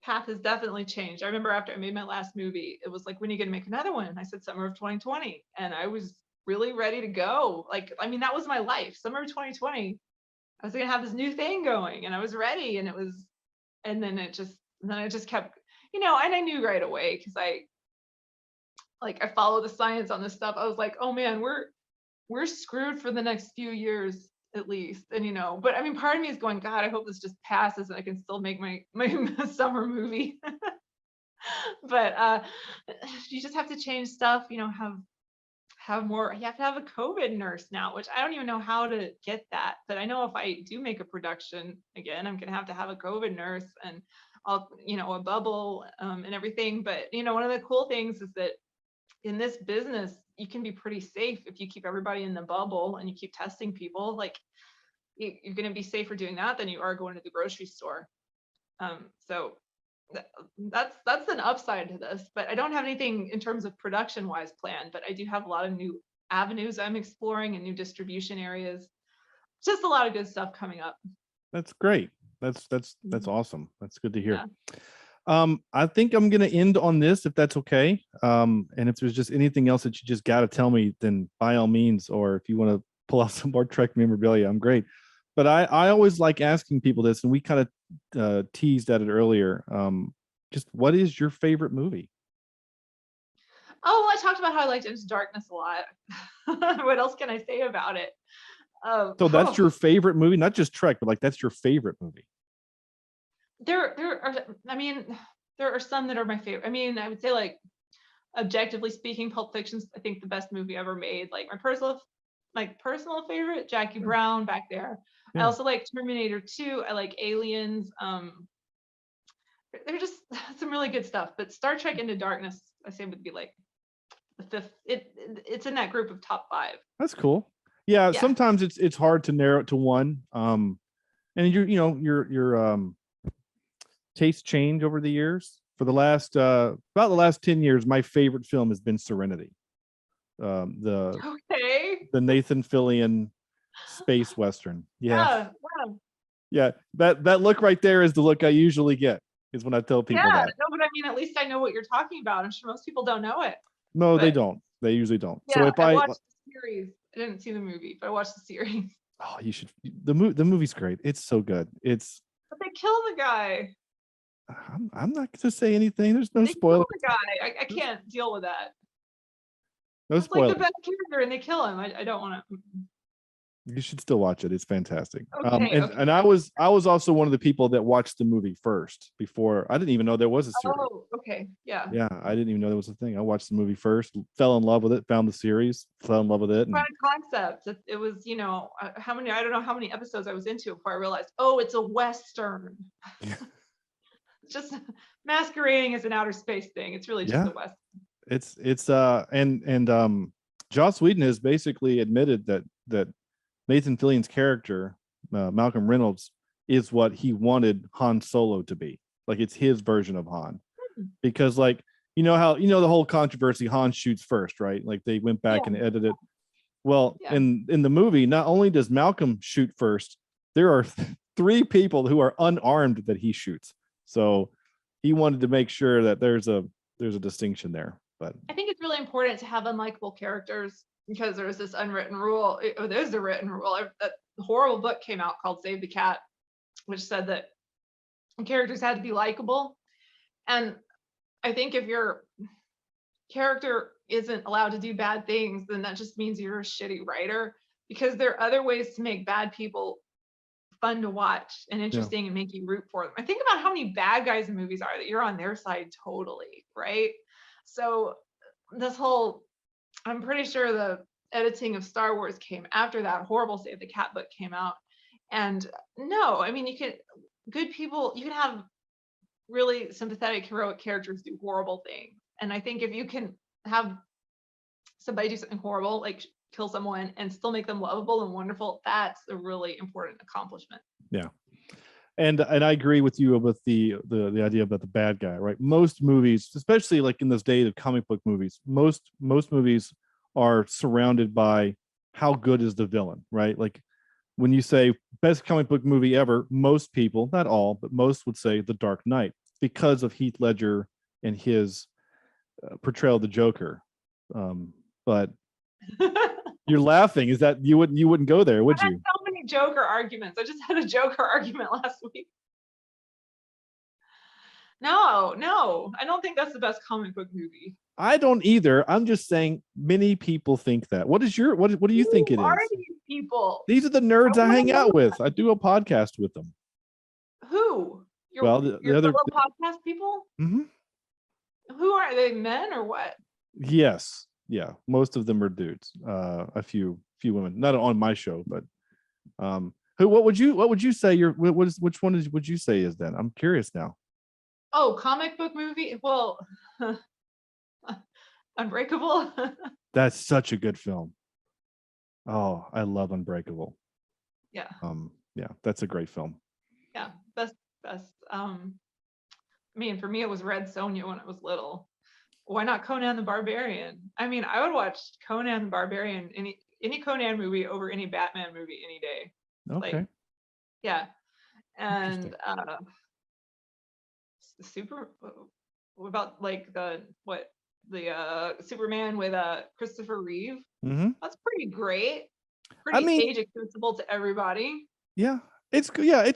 path has definitely changed. I remember after I made my last movie, it was like, when are you going to make another one? And I said summer of 2020, and I was really ready to go. Like, I mean, that was my life. Summer of 2020, I was going to have this new thing going, and I was ready. And then it just kept, and I knew right away, because I follow the science on this stuff. I was like, oh man, we're screwed for the next few years at least. And but I mean, part of me is going, God, I hope this just passes and I can still make my summer movie. But you just have to change stuff, have more. You have to have a COVID nurse now, which I don't even know how to get that. But I know if I do make a production again, I'm gonna have to have a COVID nurse, and I'll, a bubble, and everything. But one of the cool things is that in this business, you can be pretty safe if you keep everybody in the bubble and you keep testing people. Like, you're going to be safer doing that than you are going to the grocery store. So that's an upside to this. But I don't have anything in terms of production wise planned. But I do have a lot of new avenues I'm exploring and new distribution areas. Just a lot of good stuff coming up. That's great. That's awesome. That's good to hear. Yeah. I think I'm going to end on this, if that's okay. And if there's just anything else that you just got to tell me, then by all means, or if you want to pull out some more Trek memorabilia, I'm great. But I always like asking people this, and we kind of teased at it earlier. Just what is your favorite movie? Oh, well, I talked about how I liked Into Darkness a lot. What else can I say about it? So that's your favorite movie, not just Trek, but like that's your favorite movie. There are, I mean, there are some that are my favorite. I mean, I would say, like, objectively speaking, Pulp Fiction's, I think, the best movie ever made. Like, my personal favorite, Jackie Brown, back there. Yeah. I also like Terminator 2. I like Aliens. They're just some really good stuff. But Star Trek Into Darkness, I say, would be like the fifth. It's in that group of top 5. That's cool. Yeah, Yeah. sometimes it's hard to narrow it to one. And your tastes change over the years. For the last about the last 10 years, my favorite film has been Serenity. The Okay. Nathan Fillion space western. Yeah. Yeah. Wow. Yeah. That look right there is the look I usually get, is when I tell Yeah. people that. No, but I mean, at least I know what you're talking about. I'm sure most people don't know it. No, they But don't. They usually don't. So yeah, if I I watched the series. I didn't see the movie, but I watched the series. oh, you should the movie's great. It's so good. It's But they kill the guy. I'm not gonna say anything. There's no They kill spoiler. the guy. I can't deal with that. No It's like the spoiler. best character, and they kill him. I don't want to. You should still watch it. It's fantastic. Okay, okay. And I was also one of the people that watched the movie first before. I didn't even know there was a series. Oh, okay. Yeah. Yeah, I didn't even know there was a thing. I watched the movie first, fell in love with it, found the series, fell in love with it. And Fun concept. It was, how many, I don't know how many episodes I was into before I realized, oh, it's a Western. It's just masquerading as an outer space thing. It's really just Yeah. a Western. it's Joss Whedon has basically admitted that Nathan Fillion's character, Malcolm Reynolds, is what he wanted Han Solo to be. Like, it's his version of Han. Because, like, how the whole controversy, Han shoots first, right? Like, they went back and edited. Well, Yeah. in the movie, not only does Malcolm shoot first, there are 3 people who are unarmed that he shoots. So he wanted to make sure that there's a distinction there. But I think it's really important to have unlikable characters, because there's this unwritten rule. There's a written rule. A horrible book came out called Save the Cat, which said that characters had to be likable. And I think if your character isn't allowed to do bad things, then that just means you're a shitty writer, because there are other ways to make bad people fun to watch and interesting and make you root for them. I think about how many bad guys in movies are that you're on their side totally, right? So this whole, I'm pretty sure the editing of Star Wars came after that horrible Save the Cat book came out. And no, I mean, you can have really sympathetic, heroic characters do horrible things. And I think if you can have somebody do something horrible, like kill someone, and still make them lovable and wonderful, that's a really important accomplishment. yeah. And I agree with you with the idea about the bad guy, right? Most movies, especially like in this day of comic book movies, most movies are surrounded by how good is the villain, right? Like, when you say best comic book movie ever, most people, not all, but most would say The Dark Knight, because of Heath Ledger and his portrayal of the Joker. But you're laughing. Is that you wouldn't go there, would I had you? so many Joker arguments. I just had a Joker argument last week. No, I don't think that's the best comic book movie. I don't either. I'm just saying many people think that. What do you think it Who are is? these people? These are the nerds I wanna hang know out with. I do a podcast with them. Who? Well, the your other- fellow podcast people? Mhm. Who are they, men or what? Yes. Yeah. Most of them are dudes. A few women. Not on my show, but what would you say which one would you say is then? I'm curious now. Oh, comic book movie? Well, Unbreakable. That's such a good film. Oh, I love Unbreakable. Yeah. Yeah, that's a great film. Yeah, best. I mean, for me, it was Red Sonja when I was little. Why not Conan the Barbarian? I mean, I would watch Conan the Barbarian, any Conan movie over any Batman movie any day. Okay. Like, yeah. And Interesting. what about like the Superman with Christopher Reeve? Mm-hmm. That's pretty great. I Pretty mean, age accessible to everybody. Yeah, it's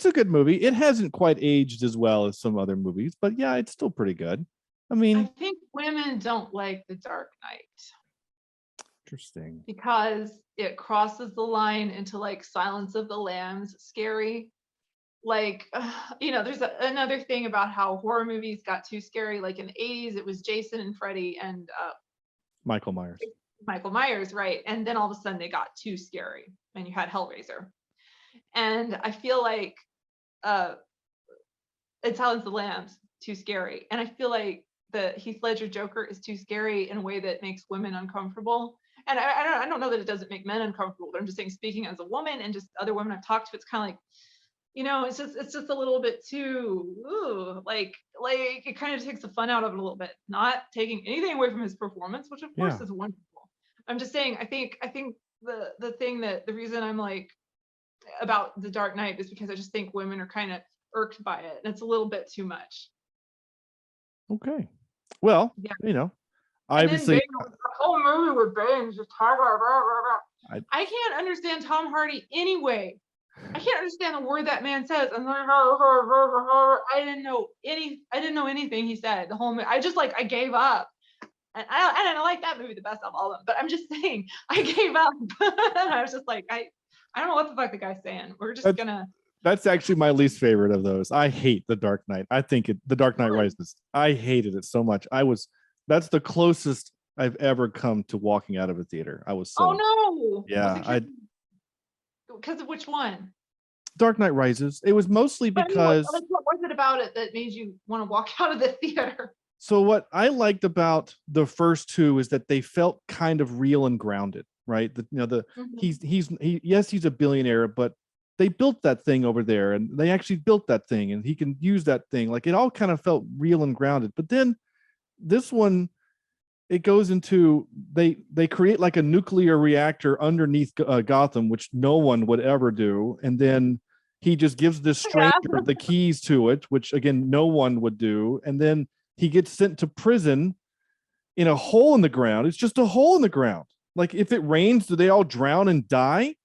a good movie. It hasn't quite aged as well as some other movies, but yeah, it's still pretty good. I I mean, think women don't like The Dark Knight interesting. because it crosses the line into like Silence of the Lambs scary. Like, there's another thing about how horror movies got too scary. Like in the 80s, it was Jason and Freddy and Michael Myers. Michael Myers, right? And then all of a sudden they got too scary, and you had Hellraiser. And I feel like it's Silence of the Lambs too scary, and I feel like the Heath Ledger Joker is too scary in a way that makes women uncomfortable. And I don't know that it doesn't make men uncomfortable, but I'm just saying, speaking as a woman and just other women I've talked to, it's kind of like, it's just a little bit too, like it kind of takes the fun out of it a little bit. Not taking anything away from his performance, which of course is wonderful. I'm just saying, I think the thing that the reason I'm like about The Dark Knight is because I just think women are kind of irked by it, and it's a little bit too much. Okay. Well, And obviously, then Bane, the whole movie with Bane just I can't understand Tom Hardy anyway. I can't understand the word that man says. And I didn't know anything he said the whole movie. I gave up. And I didn't like that movie the best of all of them. But I'm just saying, I gave up. And I was just like, I don't know what the fuck the guy's saying. We're just gonna. That's actually my least favorite of those. I hate The Dark Knight. I think The Dark Knight Rises. I hated it so much. That's the closest I've ever come to walking out of a theater. I was so. Oh no. Yeah. Because of which one? Dark Knight Rises. It was mostly because. What was it about it that made you want to walk out of the theater? So what I liked about the first two is that they felt kind of real and grounded, right? He's a billionaire, but they built that thing over there, and they actually built that thing, and he can use that thing. Like, it all kind of felt real and grounded. But then this one, it goes into they create like a nuclear reactor underneath Gotham, which no one would ever do, and then he just gives this stranger the keys to it, which again no one would do, and then he gets sent to prison in a hole in the ground. It's just a hole in the ground. Like, if it rains, do they all drown and die?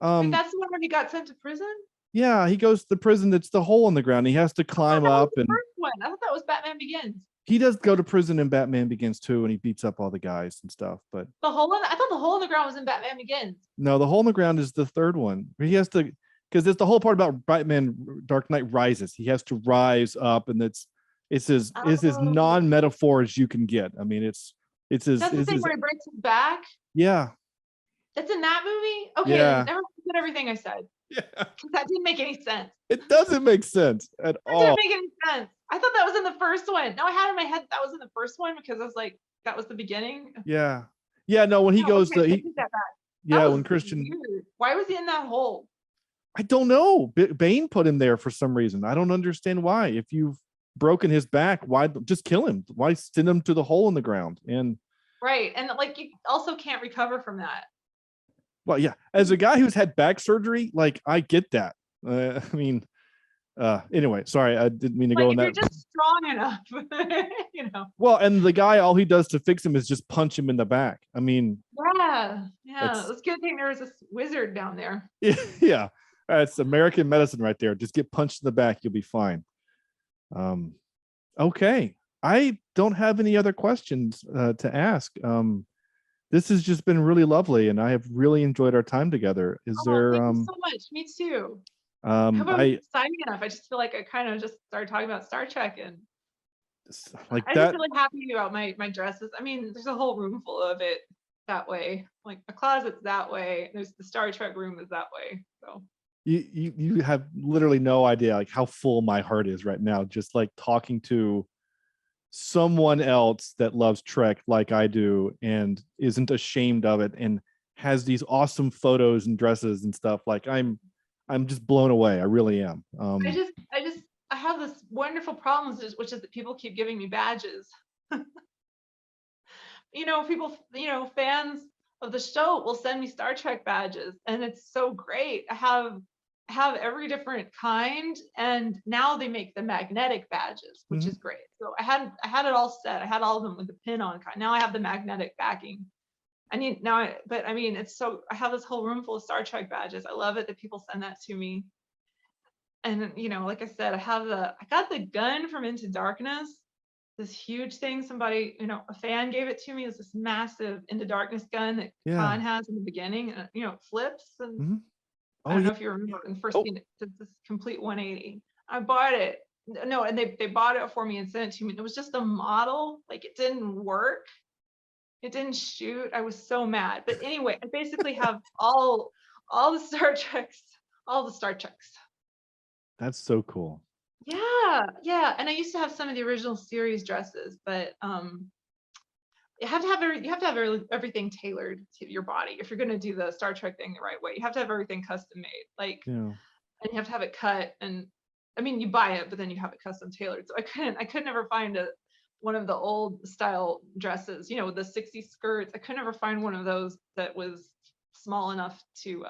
Wait, that's the one where he got sent to prison? Yeah, he goes to the prison that's the hole in the ground. He has to climb up. And first one. I thought that was Batman Begins. He does go to prison in Batman Begins too, and he beats up all the guys and stuff. But I thought the hole in the ground was in Batman Begins. No, the hole in the ground is the third one. He has to, because it's the whole part about Batman Dark Knight Rises. He has to rise up, and it's as non-metaphor as you can get. I mean, it's that's the thing where he breaks his back. Yeah. That's in that movie? Okay, yeah. Never forget everything I said. Yeah. That didn't make any sense. It doesn't make sense at all. It didn't make any sense. I thought that was in the first one. No, I had in my head that was in the first one because I was like, that was the beginning. Yeah. Yeah, no, when he goes to when Christian. Weird. Why was he in that hole? I don't know. Bane put him there for some reason. I don't understand why. If you've broken his back, why just kill him? Why send him to the hole in the ground? And right. And like, you also can't recover from that. Well, yeah, as a guy who's had back surgery, like, I get that. I mean, anyway, sorry, I didn't mean to go in that. You're just strong enough, Well, and the guy, all he does to fix him is just punch him in the back. I mean, yeah. It's a good thing there was this wizard down there. Yeah, it's American medicine right there. Just get punched in the back, you'll be fine. Okay, I don't have any other questions to ask. This has just been really lovely, and I have really enjoyed our time together. Thank you so much. Me too. How about exciting enough? I just feel like I kind of just started talking about Star Trek, and I'm just really happy about my dresses. I mean, there's a whole room full of it that way. Like, my closet's that way. There's the Star Trek room is that way. So you have literally no idea like how full my heart is right now, just like talking to someone else that loves Trek like I do and isn't ashamed of it and has these awesome photos and dresses and stuff. Like, I'm just blown away. I really am. I have this wonderful problem, which is that people keep giving me badges. People, fans of the show will send me Star Trek badges, and it's so great. I have every different kind, and now they make the magnetic badges, which is great. So I had it all set. I had all of them with the pin on. Now I have the magnetic backing. I have this whole room full of Star Trek badges. I love it that people send that to me. And like I said, I got the gun from Into Darkness, this huge thing. Somebody, a fan gave it to me. It's this massive Into Darkness gun that Khan has in the beginning, and it flips. And I don't know if you remember in the first scene, it's this complete 180. I bought it. No, and they bought it for me and sent it to me. It was just a model. Like, it didn't work. It didn't shoot. I was so mad. But anyway, I basically have all the Star Treks, all the Star Treks. That's so cool. Yeah. And I used to have some of the original series dresses, but you have to have everything tailored to your body if you're going to do the Star Trek thing the right way. You have to have everything custom made, like, Yeah. and you have to have it cut. And I mean, you buy it, but then you have it custom tailored. So I could never find one of the old style dresses, with the 60s skirts. I could never find one of those that was small enough to,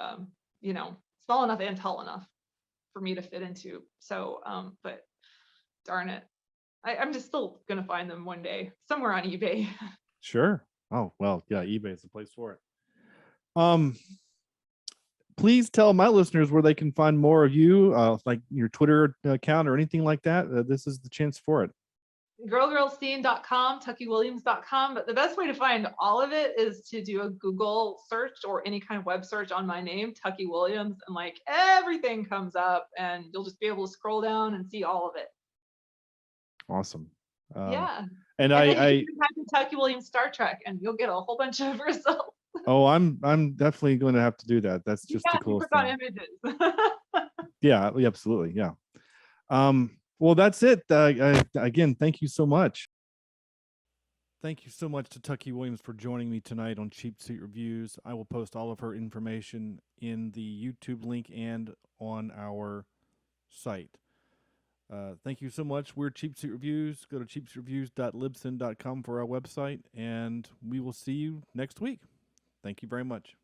small enough and tall enough for me to fit into. So, but darn it. I'm just still gonna find them one day somewhere on eBay. Sure. Oh, well, yeah, eBay is the place for it. Please tell my listeners where they can find more of you, like your Twitter account or anything like that. This is the chance for it. Girlgirlscene.com, tuckywilliams.com, but the best way to find all of it is to do a Google search or any kind of web search on my name, Tucky Williams, and like everything comes up, and you'll just be able to scroll down and see all of it. Awesome. Yeah. And then you I can type in Tucky Williams Star Trek, and you'll get a whole bunch of results. oh, I'm definitely going to have to do that. That's just the coolest click on thing. images. Yeah, absolutely. Yeah. Well, that's it. Again, thank you so much. Thank you so much to Tucky Williams for joining me tonight on Cheap Seat Reviews. I will post all of her information in the YouTube link and on our site. Thank you so much. We're Cheap Seat Reviews. Go to cheapseatreviews.libsyn.com for our website, and we will see you next week. Thank you very much.